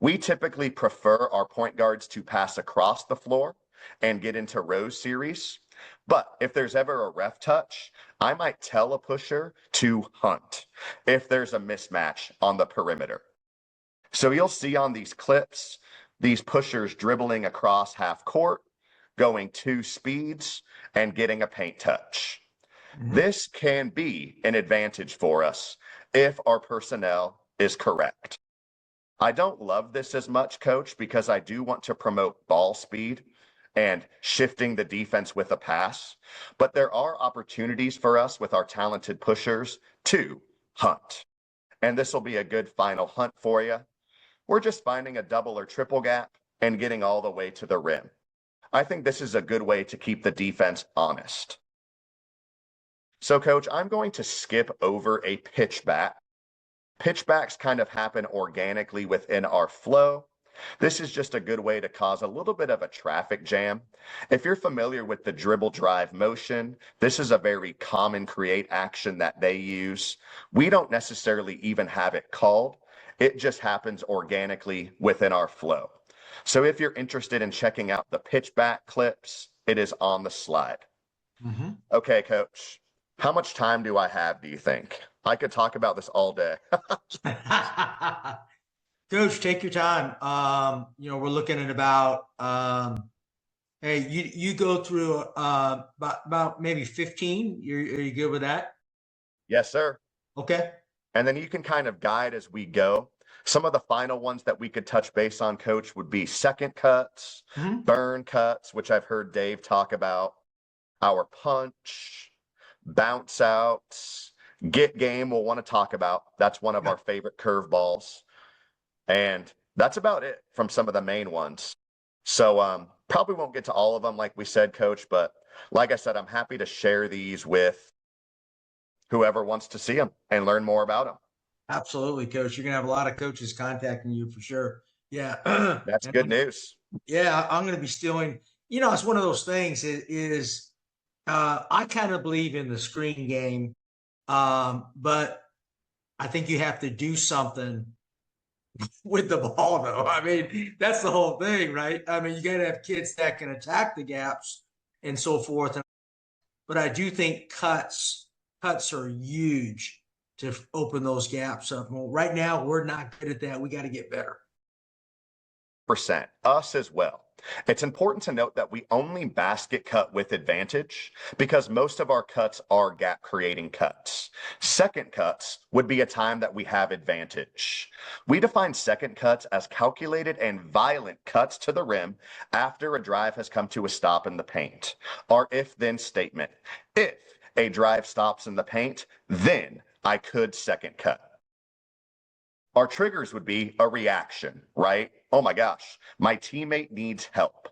Speaker 2: We typically prefer our point guards to pass across the floor and get into row series. But if there's ever a ref touch, I might tell a pusher to hunt if there's a mismatch on the perimeter. So you'll see on these clips, these pushers dribbling across half court, going two speeds, and getting a paint touch. This can be an advantage for us if our personnel is correct. I don't love this as much, Coach, because I do want to promote ball speed and shifting the defense with a pass. But there are opportunities for us with our talented pushers to hunt. And this will be a good final hunt for you. We're just finding a double or triple gap and getting all the way to the rim. I think this is a good way to keep the defense honest. So, Coach, I'm going to skip over a pitchback. Pitchbacks kind of happen organically within our flow. This is just a good way to cause a little bit of a traffic jam. If you're familiar with the dribble drive motion, this is a very common create action that they use. We don't necessarily even have it called. It just happens organically within our flow. So if you're interested in checking out the pitchback clips, it is on the slide. Okay, Coach, how much time do I have, do you think? I could talk about this all day.
Speaker 1: Coach, take your time. We're looking at about hey, you go through about maybe 15. Are you good with that?
Speaker 2: Yes, sir.
Speaker 1: Okay.
Speaker 2: And then you can kind of guide as we go. Some of the final ones that we could touch base on, Coach, would be second cuts, burn cuts, which I've heard Dave talk about, our punch, bounce outs, get game we'll want to talk about. That's one of our favorite curveballs. And that's about it from some of the main ones. So probably won't get to all of them, like we said, Coach, but like I said, I'm happy to share these with whoever wants to see them and learn more about them.
Speaker 1: Absolutely, Coach. You're going to have a lot of coaches contacting you for sure. Yeah.
Speaker 2: That's good news.
Speaker 1: Yeah, I'm going to be stealing. It's one of those things I kind of believe in the screen game, but I think you have to do something with the ball, though. I mean, that's the whole thing, right? I mean, you got to have kids that can attack the gaps and so forth. But I do think cuts are huge to open those gaps up. Well, right now, we're not good at that. We got to get better.
Speaker 2: 100%. Us as well. It's important to note that we only basket cut with advantage because most of our cuts are gap creating cuts. Second cuts would be a time that we have advantage. We define second cuts as calculated and violent cuts to the rim after a drive has come to a stop in the paint. Our if-then statement. If a drive stops in the paint, then I could second cut. Our triggers would be a reaction, right? Oh my gosh, my teammate needs help.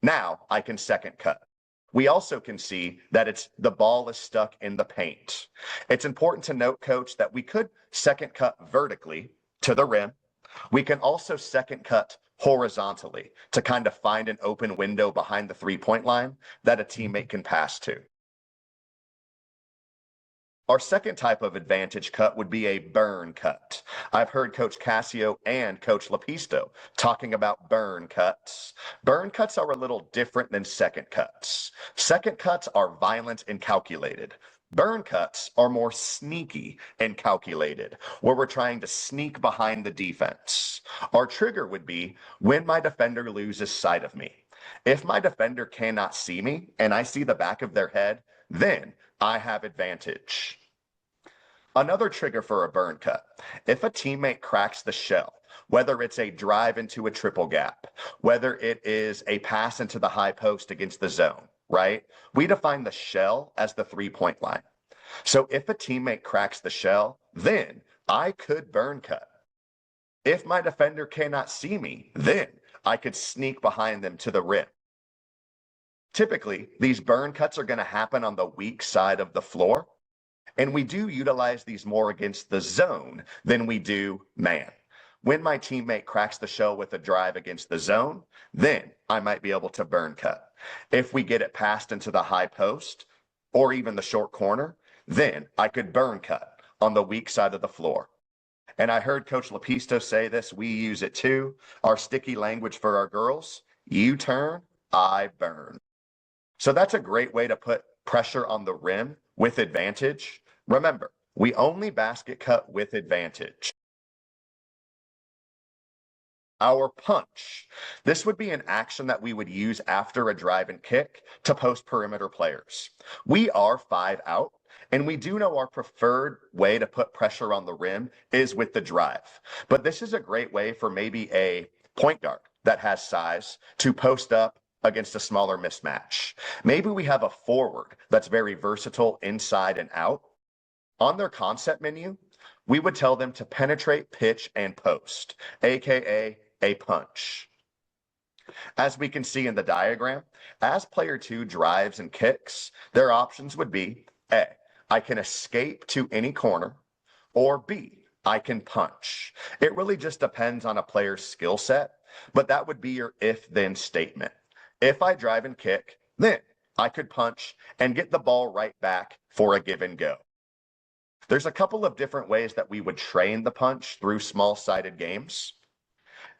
Speaker 2: Now I can second cut. We also can see that it's the ball is stuck in the paint. It's important to note, coach, that we could second cut vertically to the rim. We can also second cut horizontally to kind of find an open window behind the three-point line that a teammate can pass to. Our second type of advantage cut would be a burn cut. I've heard Coach Cassio and Coach Lepisto talking about burn cuts. Burn cuts are a little different than second cuts. Second cuts are violent and calculated. Burn cuts are more sneaky and calculated, where we're trying to sneak behind the defense. Our trigger would be when my defender loses sight of me. If my defender cannot see me and I see the back of their head, then I have advantage. Another trigger for a burn cut. If a teammate cracks the shell, whether it's a drive into a triple gap, whether it is a pass into the high post against the zone, right? We define the shell as the three-point line. So if a teammate cracks the shell, then I could burn cut. If my defender cannot see me, then I could sneak behind them to the rim. Typically, these burn cuts are going to happen on the weak side of the floor, and we do utilize these more against the zone than we do man. When my teammate cracks the shell with a drive against the zone, then I might be able to burn cut. If we get it passed into the high post or even the short corner, then I could burn cut on the weak side of the floor. And I heard Coach Lepisto say this, we use it too. Our sticky language for our girls, you turn, I burn. So that's a great way to put pressure on the rim with advantage. Remember, we only basket cut with advantage. Our punch. This would be an action that we would use after a drive and kick to post perimeter players. We are 5 out, and we do know our preferred way to put pressure on the rim is with the drive. But this is a great way for maybe a point guard that has size to post up against a smaller mismatch. Maybe we have a forward that's very versatile inside and out. On their concept menu, we would tell them to penetrate, pitch, and post, aka a punch. As we can see in the diagram, as player 2 drives and kicks, their options would be A, I can escape to any corner, or B, I can punch. It really just depends on a player's skill set, but that would be your if-then statement. If I drive and kick, then I could punch and get the ball right back for a give and go. There's a couple of different ways that we would train the punch through small-sided games.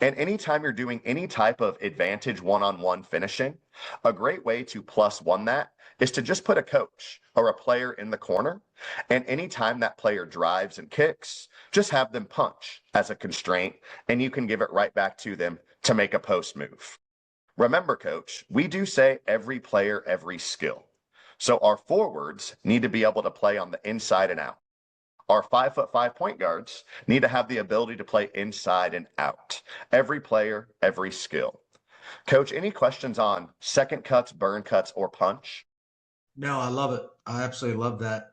Speaker 2: And anytime you're doing any type of advantage one-on-one finishing, a great way to +1 that is to just put a coach or a player in the corner. And anytime that player drives and kicks, just have them punch as a constraint, and you can give it right back to them to make a post move. Remember, coach, we do say every player, every skill. So our forwards need to be able to play on the inside and out. Our 5'5" point guards need to have the ability to play inside and out. Every player, every skill. Coach, any questions on second cuts, burn cuts, or punch?
Speaker 1: No, I love it. I absolutely love that.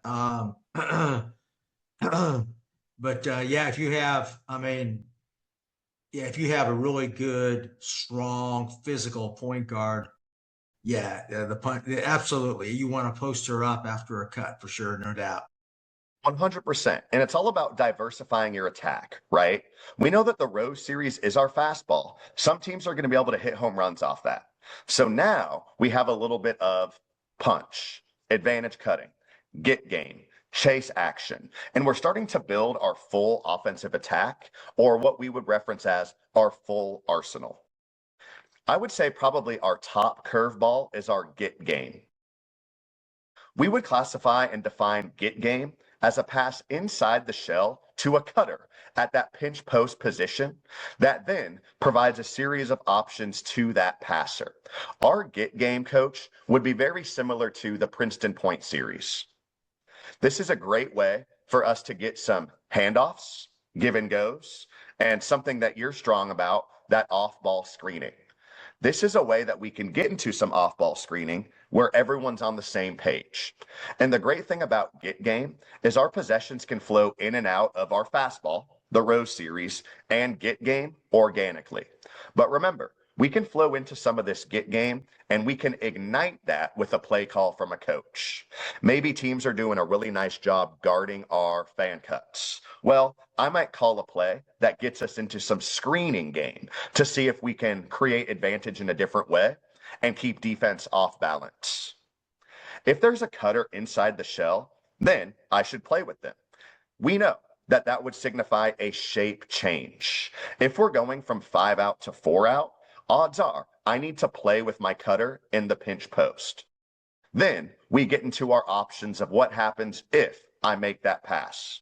Speaker 1: But yeah, if you have, if you have a really good, strong, physical point guard, the punt, absolutely. You want to post her up after a cut for sure, no doubt.
Speaker 2: 100%. And it's all about diversifying your attack, right? We know that the Rose series is our fastball. Some teams are going to be able to hit home runs off that. So now we have a little bit of punch, advantage cutting, get game, chase action. And we're starting to build our full offensive attack, or what we would reference as our full arsenal. I would say probably our top curveball is our get game. We would classify and define get game as a pass inside the shell to a cutter at that pinch post position that then provides a series of options to that passer. Our get game, coach, would be very similar to the Princeton Point series. This is a great way for us to get some handoffs, give and goes, and something that you're strong about, that off-ball screening. This is a way that we can get into some off-ball screening where everyone's on the same page. And the great thing about get game is our possessions can flow in and out of our fastball, the Rose series, and get game organically. But remember, we can flow into some of this get game and we can ignite that with a play call from a coach. Maybe teams are doing a really nice job guarding our fan cuts. Well, I might call a play that gets us into some screening game to see if we can create advantage in a different way and keep defense off balance. If there's a cutter inside the shell, then I should play with them. We know that that would signify a shape change. If we're going from 5 out to 4 out, odds are I need to play with my cutter in the pinch post. Then we get into our options of what happens if I make that pass.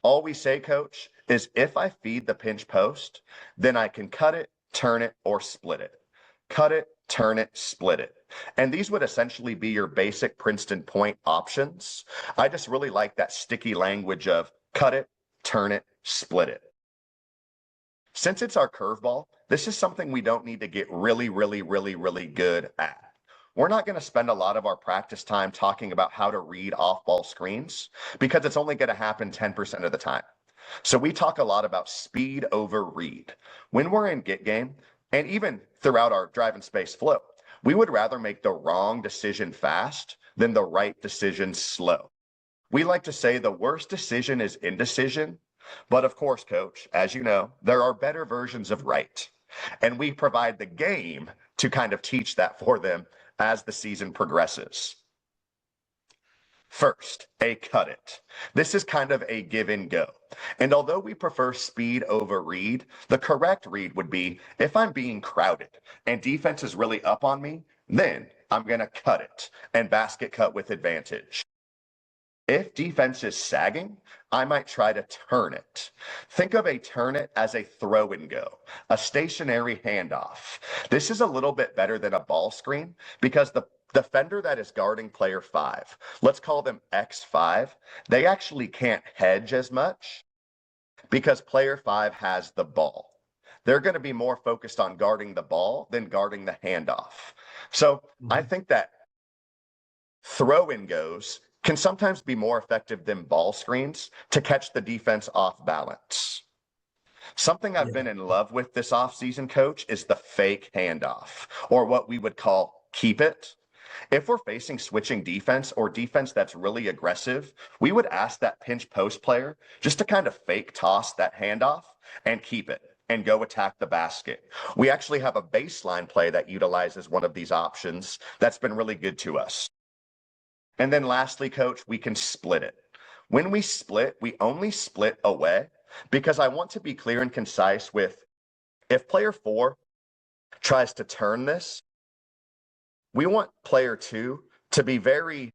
Speaker 2: All we say, coach, is if I feed the pinch post, then I can cut it, turn it, or split it. Cut it, turn it, split it. And these would essentially be your basic Princeton Point options. I just really like that sticky language of cut it, turn it, split it. Since it's our curveball, this is something we don't need to get really good at. We're not going to spend a lot of our practice time talking about how to read off-ball screens because it's only going to happen 10% of the time. So we talk a lot about speed over read. When we're in get game, and even throughout our drive and space flow, we would rather make the wrong decision fast than the right decision slow. We like to say the worst decision is indecision, but of course, coach, as you know, there are better versions of right. And we provide the game to kind of teach that for them as the season progresses. First, a cut it. This is kind of a give and go. And although we prefer speed over read, the correct read would be if I'm being crowded and defense is really up on me, then I'm going to cut it and basket cut with advantage. If defense is sagging, I might try to turn it. Think of a turn it as a throw and go, a stationary handoff. This is a little bit better than a ball screen because the defender that is guarding player 5, let's call them X5, they actually can't hedge as much because player 5 has the ball. They're going to be more focused on guarding the ball than guarding the handoff. So I think that throw and goes can sometimes be more effective than ball screens to catch the defense off balance. Something I've been in love with this offseason, coach, is the fake handoff, or what we would call keep it. If we're facing switching defense or defense that's really aggressive, we would ask that pinch post player just to kind of fake toss that handoff and keep it and go attack the basket. We actually have a baseline play that utilizes one of these options that's been really good to us. And then lastly, coach, we can split it. When we split, we only split away because I want to be clear and concise with if player 4 tries to turn this, we want player 2 to be very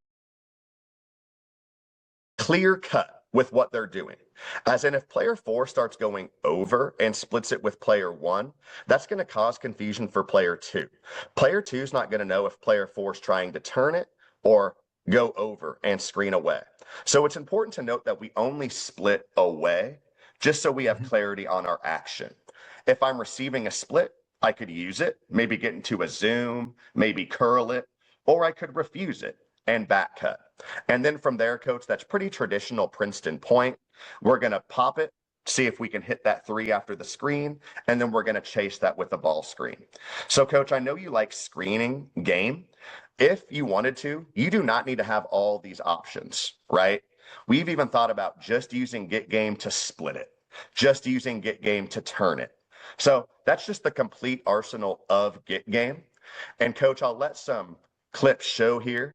Speaker 2: clear cut with what they're doing. As in, if player 4 starts going over and splits it with player 1, that's going to cause confusion for player 2. Player 2 is not going to know if player 4 is trying to turn it or go over and screen away. So it's important to note that we only split away just so we have clarity on our action. If I'm receiving a split, I could use it, maybe get into a zoom, maybe curl it, or I could refuse it and back cut. And then from there, coach, that's pretty traditional Princeton Point. We're going to pop it, see if we can hit that 3 after the screen, and then we're going to chase that with a ball screen. So, coach, I know you like screening game. If you wanted to, you do not need to have all these options, right? We've even thought about just using get game to split it, just using get game to turn it. So that's just the complete arsenal of get game. And coach, I'll let some clips show here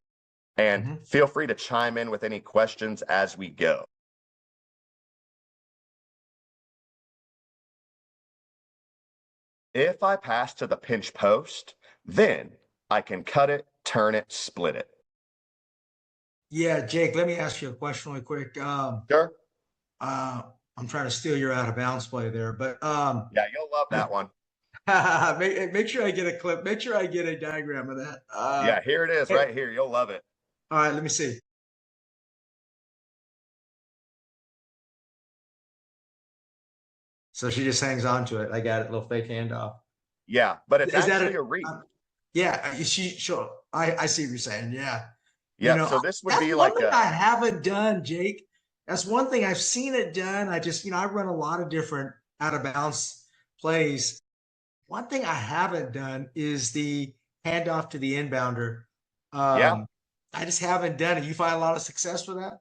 Speaker 2: and feel free to chime in with any questions as we go. If I pass to the pinch post, then I can cut it, turn it, split it.
Speaker 1: Yeah, Jake, let me ask you a question really quick.
Speaker 2: Sure.
Speaker 1: I'm trying to steal your out of bounds play there, but
Speaker 2: Yeah, you'll love that one.
Speaker 1: make sure I get a clip. Make sure I get a diagram of that.
Speaker 2: Yeah, here it is
Speaker 1: Hey,
Speaker 2: right here. You'll love it.
Speaker 1: all right, let me see. So she just hangs on to it. I got it, little fake handoff.
Speaker 2: Yeah, but it's
Speaker 1: Is that
Speaker 2: actually
Speaker 1: it?
Speaker 2: a read.
Speaker 1: Yeah, sure. I see what you're saying. Yeah.
Speaker 2: Yep. So this would
Speaker 1: That's
Speaker 2: be
Speaker 1: one
Speaker 2: like
Speaker 1: thing
Speaker 2: a,
Speaker 1: I haven't done, Jake. That's one thing I've seen it done. I just, I run a lot of different out of bounds plays. One thing I haven't done is the handoff to the inbounder.
Speaker 2: yeah.
Speaker 1: I just haven't done it. You find a lot of success with that?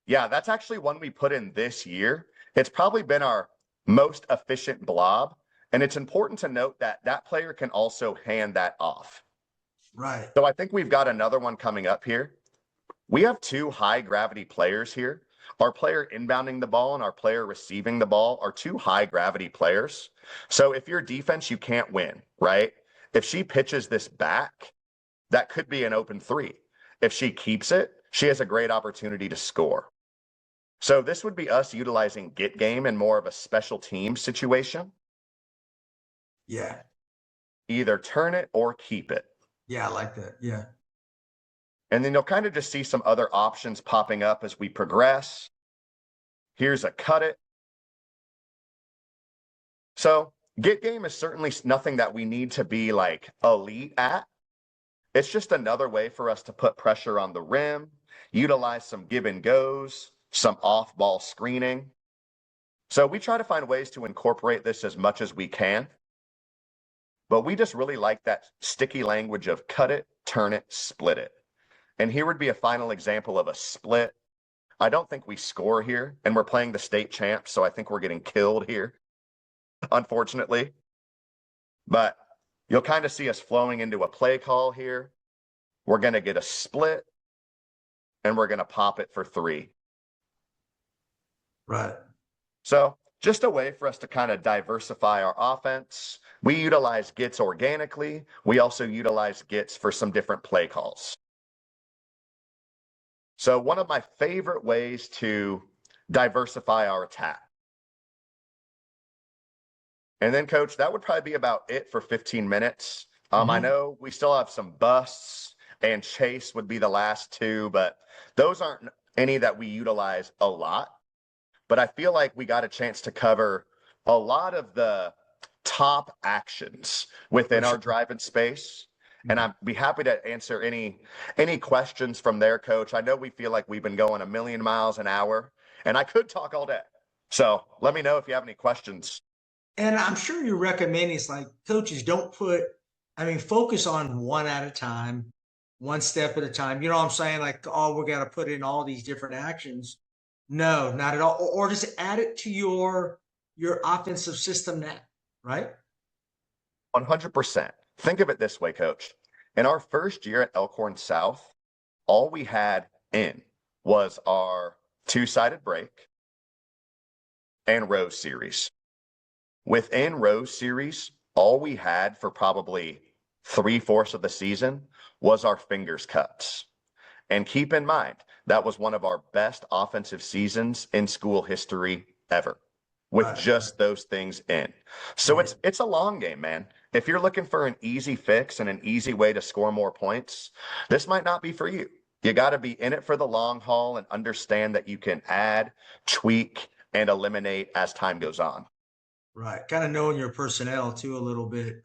Speaker 2: Yeah, that's actually one we put in this year. It's probably been our most efficient blob. And it's important to note that that player can also hand that off.
Speaker 1: Right.
Speaker 2: So I think we've got another one coming up here. We have two high gravity players here. Our player inbounding the ball and our player receiving the ball are two high gravity players. So if you're defense, you can't win, right? If she pitches this back, that could be an open three. If she keeps it, she has a great opportunity to score. So this would be us utilizing get game in more of a special team situation.
Speaker 1: Yeah.
Speaker 2: Either turn it or keep it.
Speaker 1: Yeah, I like that. Yeah.
Speaker 2: And then you'll kind of just see some other options popping up as we progress. Here's a cut it. So get game is certainly nothing that we need to be like elite at. It's just another way for us to put pressure on the rim, utilize some give and goes, some off ball screening. So we try to find ways to incorporate this as much as we can. But we just really like that sticky language of cut it, turn it, split it. And here would be a final example of a split. I don't think we score here, and we're playing the state champs, so I think we're getting killed here, unfortunately. But you'll kind of see us flowing into a play call here. We're going to get a split, and we're going to pop it for three.
Speaker 1: Right.
Speaker 2: So just a way for us to kind of diversify our offense. We utilize gets organically. We also utilize gets for some different play calls. So one of my favorite ways to diversify our attack. And then, Coach, that would probably be about it for 15 minutes. I know we still have some busts, and chase would be the last two, but those aren't any that we utilize a lot. But I feel like we got a chance to cover a lot of the top actions within our drive in space. And I'd be happy to answer any questions from there, Coach. I know we feel like we've been going a million miles an hour, and I could talk all day. So let me know if you have any questions.
Speaker 1: And I'm sure you're recommending it's like coaches don't focus on one at a time, one step at a time. You know what I'm saying? Like, oh, we're going to put in all these different actions. No, not at all. Or just add it to your offensive system now, right?
Speaker 2: 100%. Think of it this way, Coach. In our first year at Elkhorn South, all we had in was our two-sided break and row series. Within row series, all we had for probably 3/4 of the season was our fingers cuts. And keep in mind, that was one of our best offensive seasons in school history ever, with just those things in. So it's a long game, man. If you're looking for an easy fix and an easy way to score more points, this might not be for you. You got to be in it for the long haul and understand that you can add, tweak, and eliminate as time goes on.
Speaker 1: Right. Kind of knowing your personnel too a little bit.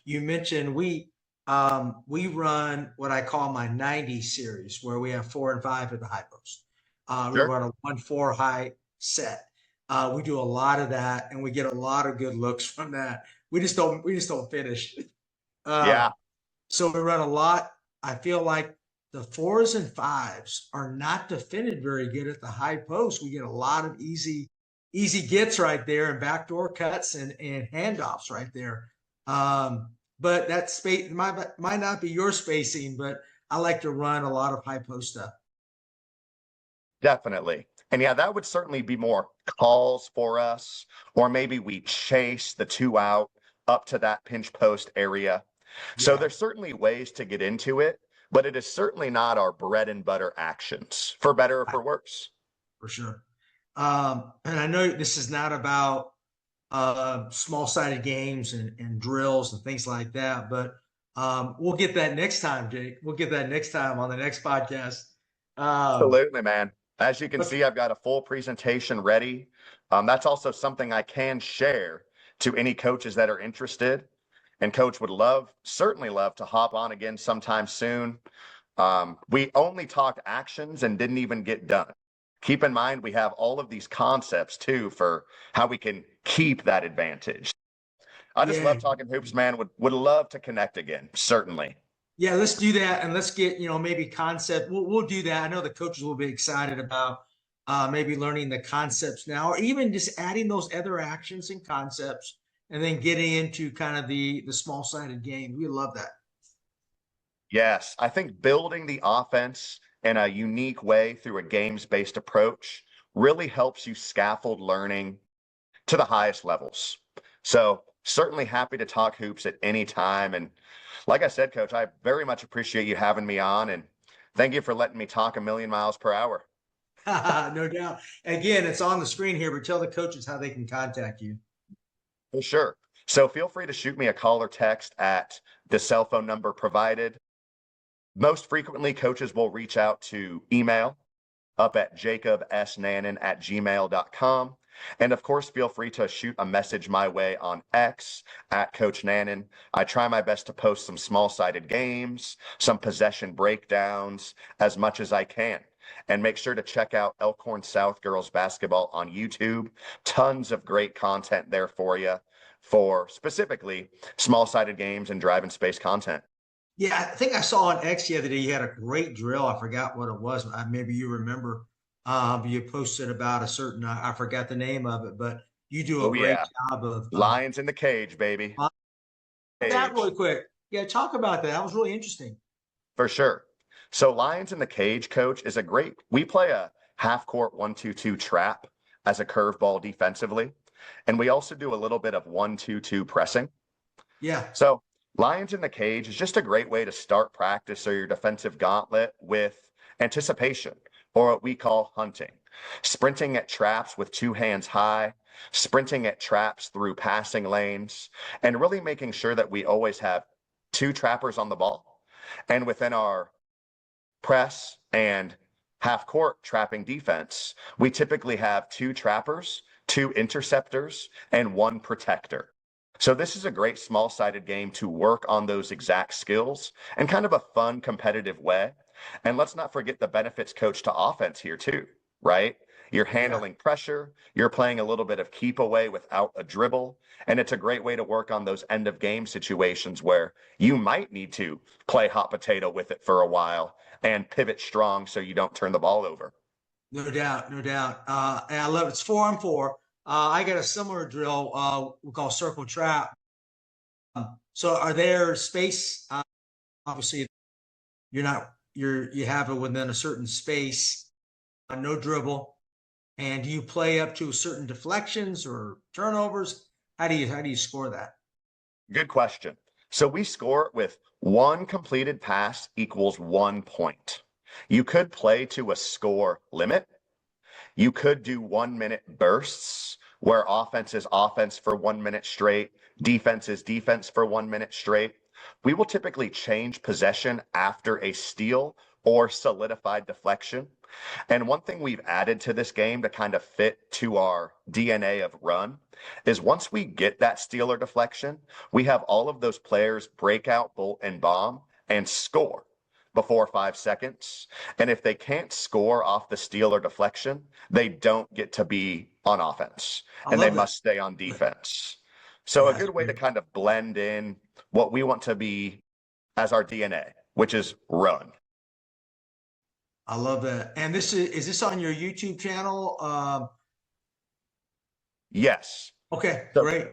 Speaker 1: You mentioned we run what I call my 90 series where we have 4 and 5 at the high post. We run a 1-4 high set. We do a lot of that and we get a lot of good looks from that. We just don't finish.
Speaker 2: Yeah.
Speaker 1: So we run a lot. I feel like the 4s and 5s are not defended very good at the high post. We get a lot of easy gets right there and backdoor cuts and handoffs right there. But that space might not be your spacing, but I like to run a lot of high post stuff.
Speaker 2: Definitely. And yeah, that would certainly be more calls for us, or maybe we chase the 2 out up to that pinch post area. So there's certainly ways to get into it, but it is certainly not our bread and butter actions, for better or for worse.
Speaker 1: For sure. And I know this is not about small-sided games and drills and things like that, but we'll get that next time, Jake. We'll get that next time on the next podcast.
Speaker 2: Absolutely, man. As you can
Speaker 1: Okay.
Speaker 2: see, I've got a full presentation ready. That's also something I can share to any coaches that are interested. And coach would certainly love to hop on again sometime soon. We only talked actions and didn't even get done. Keep in mind, we have all of these concepts too for how we can keep that advantage. I just
Speaker 1: Yeah.
Speaker 2: love talking hoops, man. Would love to connect again, certainly.
Speaker 1: Yeah, let's do that, and let's get maybe concept. We'll do that. I know the coaches will be excited about maybe learning the concepts now, or even just adding those other actions and concepts, and then getting into kind of the small sided game. We love that.
Speaker 2: Yes, I think building the offense in a unique way through a games-based approach really helps you scaffold learning to the highest levels. So certainly happy to talk hoops at any time. And like I said, coach, I very much appreciate you having me on, and thank you for letting me talk a million miles per hour.
Speaker 1: No doubt. Again, it's on the screen here, but tell the coaches how they can contact you.
Speaker 2: For sure. So feel free to shoot me a call or text at the cell phone number provided. Most frequently, coaches will reach out to email up at jacobsnannen@gmail.com. And of course, feel free to shoot a message my way on X at Coach Nannen. I try my best to post some small-sided games, some possession breakdowns, as much as I can. And make sure to check out Elkhorn South girls basketball on YouTube. Tons of great content there for you for specifically small-sided games and drive and space content.
Speaker 1: Yeah, I think I saw on X the other day you had a great drill. I forgot what it was. Maybe you remember. You posted about a certain. I forgot the name of it, but you do a
Speaker 2: Oh
Speaker 1: great
Speaker 2: yeah.
Speaker 1: job of
Speaker 2: Lions in the cage, baby.
Speaker 1: that really
Speaker 2: Cage.
Speaker 1: quick. Yeah, talk about that. That was really interesting.
Speaker 2: For sure. So Lions in the Cage, coach, is we play a half court 1-2-2 trap as a curveball defensively. And we also do a little bit of 1-2-2 pressing.
Speaker 1: Yeah,
Speaker 2: So Lions in the Cage is just a great way to start practice or your defensive gauntlet with anticipation, or what we call hunting. Sprinting at traps with two hands high, sprinting at traps through passing lanes, and really making sure that we always have two trappers on the ball. And within our press and half court trapping defense, we typically have two trappers, two interceptors, and one protector. So this is a great small-sided game to work on those exact skills in kind of a fun, competitive way. And let's not forget the benefits coach to offense here too, right? You're
Speaker 1: yeah.
Speaker 2: handling pressure, you're playing a little bit of keep away without a dribble, and it's a great way to work on those end of game situations where you might need to play hot potato with it for a while and pivot strong so you don't turn the ball over.
Speaker 1: No doubt, no doubt. And I love it. It's 4-on-4. I got a similar drill we call circle trap. So are there space? Obviously, you have it within a certain space, no dribble. And do you play up to certain deflections or turnovers? How do you score that?
Speaker 2: Good question. So we score it with one completed pass equals 1 point. You could play to a score limit. You could do 1 minute bursts where offense is offense for 1 minute straight, defense is defense for 1 minute straight. We will typically change possession after a steal or solidified deflection. And one thing we've added to this game to kind of fit to our DNA of run is once we get that steal or deflection, we have all of those players break out, bolt, and bomb and score before 5 seconds. And if they can't score off the steal or deflection, they don't get to be on offense
Speaker 1: I
Speaker 2: and they
Speaker 1: love that.
Speaker 2: must stay on defense. So
Speaker 1: Yeah,
Speaker 2: a
Speaker 1: that's
Speaker 2: good way to
Speaker 1: great.
Speaker 2: kind of blend in what we want to be as our DNA, which is run.
Speaker 1: I love that. And is this on your YouTube channel?
Speaker 2: Yes.
Speaker 1: Okay,
Speaker 2: So,
Speaker 1: great.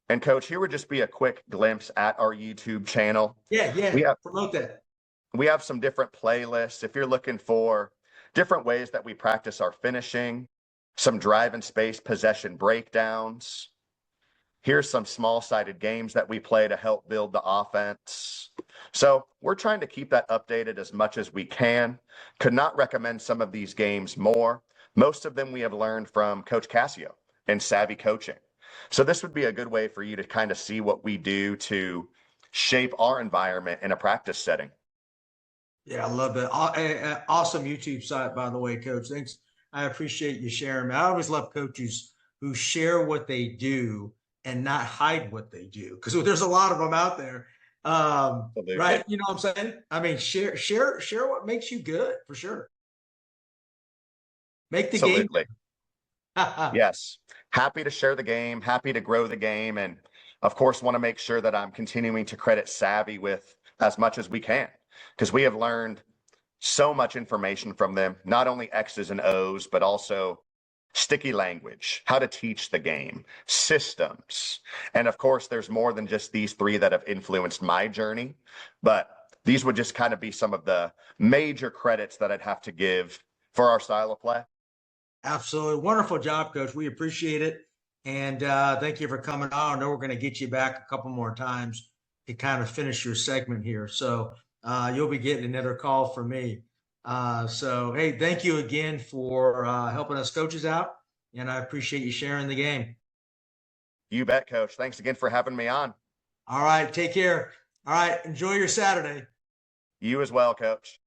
Speaker 2: and coach, here would just be a quick glimpse at our YouTube channel.
Speaker 1: Yeah,
Speaker 2: We
Speaker 1: yeah.
Speaker 2: have
Speaker 1: Promote that.
Speaker 2: we have some different playlists. If you're looking for different ways that we practice our finishing, some drive and space possession breakdowns. Here's some small-sided games that we play to help build the offense. So we're trying to keep that updated as much as we can. Could not recommend some of these games more. most of them we have learned from Coach Cassio and Savvy Coaching. So this would be a good way for you to kind of see what we do to shape our environment in a practice setting.
Speaker 1: Yeah, I love it. Awesome YouTube site, by the way, Coach. Thanks. I appreciate you sharing. I always love coaches who share what they do and not hide what they do, because there's a lot of them out there. Right? You know what I'm saying? I mean, share what makes you good, for sure. Make the
Speaker 2: Absolutely.
Speaker 1: game.
Speaker 2: Yes. Happy to share the game, happy to grow the game, and of course want to make sure that I'm continuing to credit Savvy with as much as we can, because we have learned so much information from them, not only X's and O's, but also sticky language, how to teach the game, systems. And of course, there's more than just these three that have influenced my journey, but these would just kind of be some of the major credits that I'd have to give for our style of play.
Speaker 1: Absolutely. Wonderful job, Coach. We appreciate it. And thank you for coming on. I know we're going to get you back a couple more times to kind of finish your segment here. So you'll be getting another call from me. So, hey, thank you again for helping us coaches out. And I appreciate you sharing the game.
Speaker 2: You bet, Coach. Thanks again for having me on.
Speaker 1: All right. Take care. All right. Enjoy your Saturday.
Speaker 2: You as well, Coach.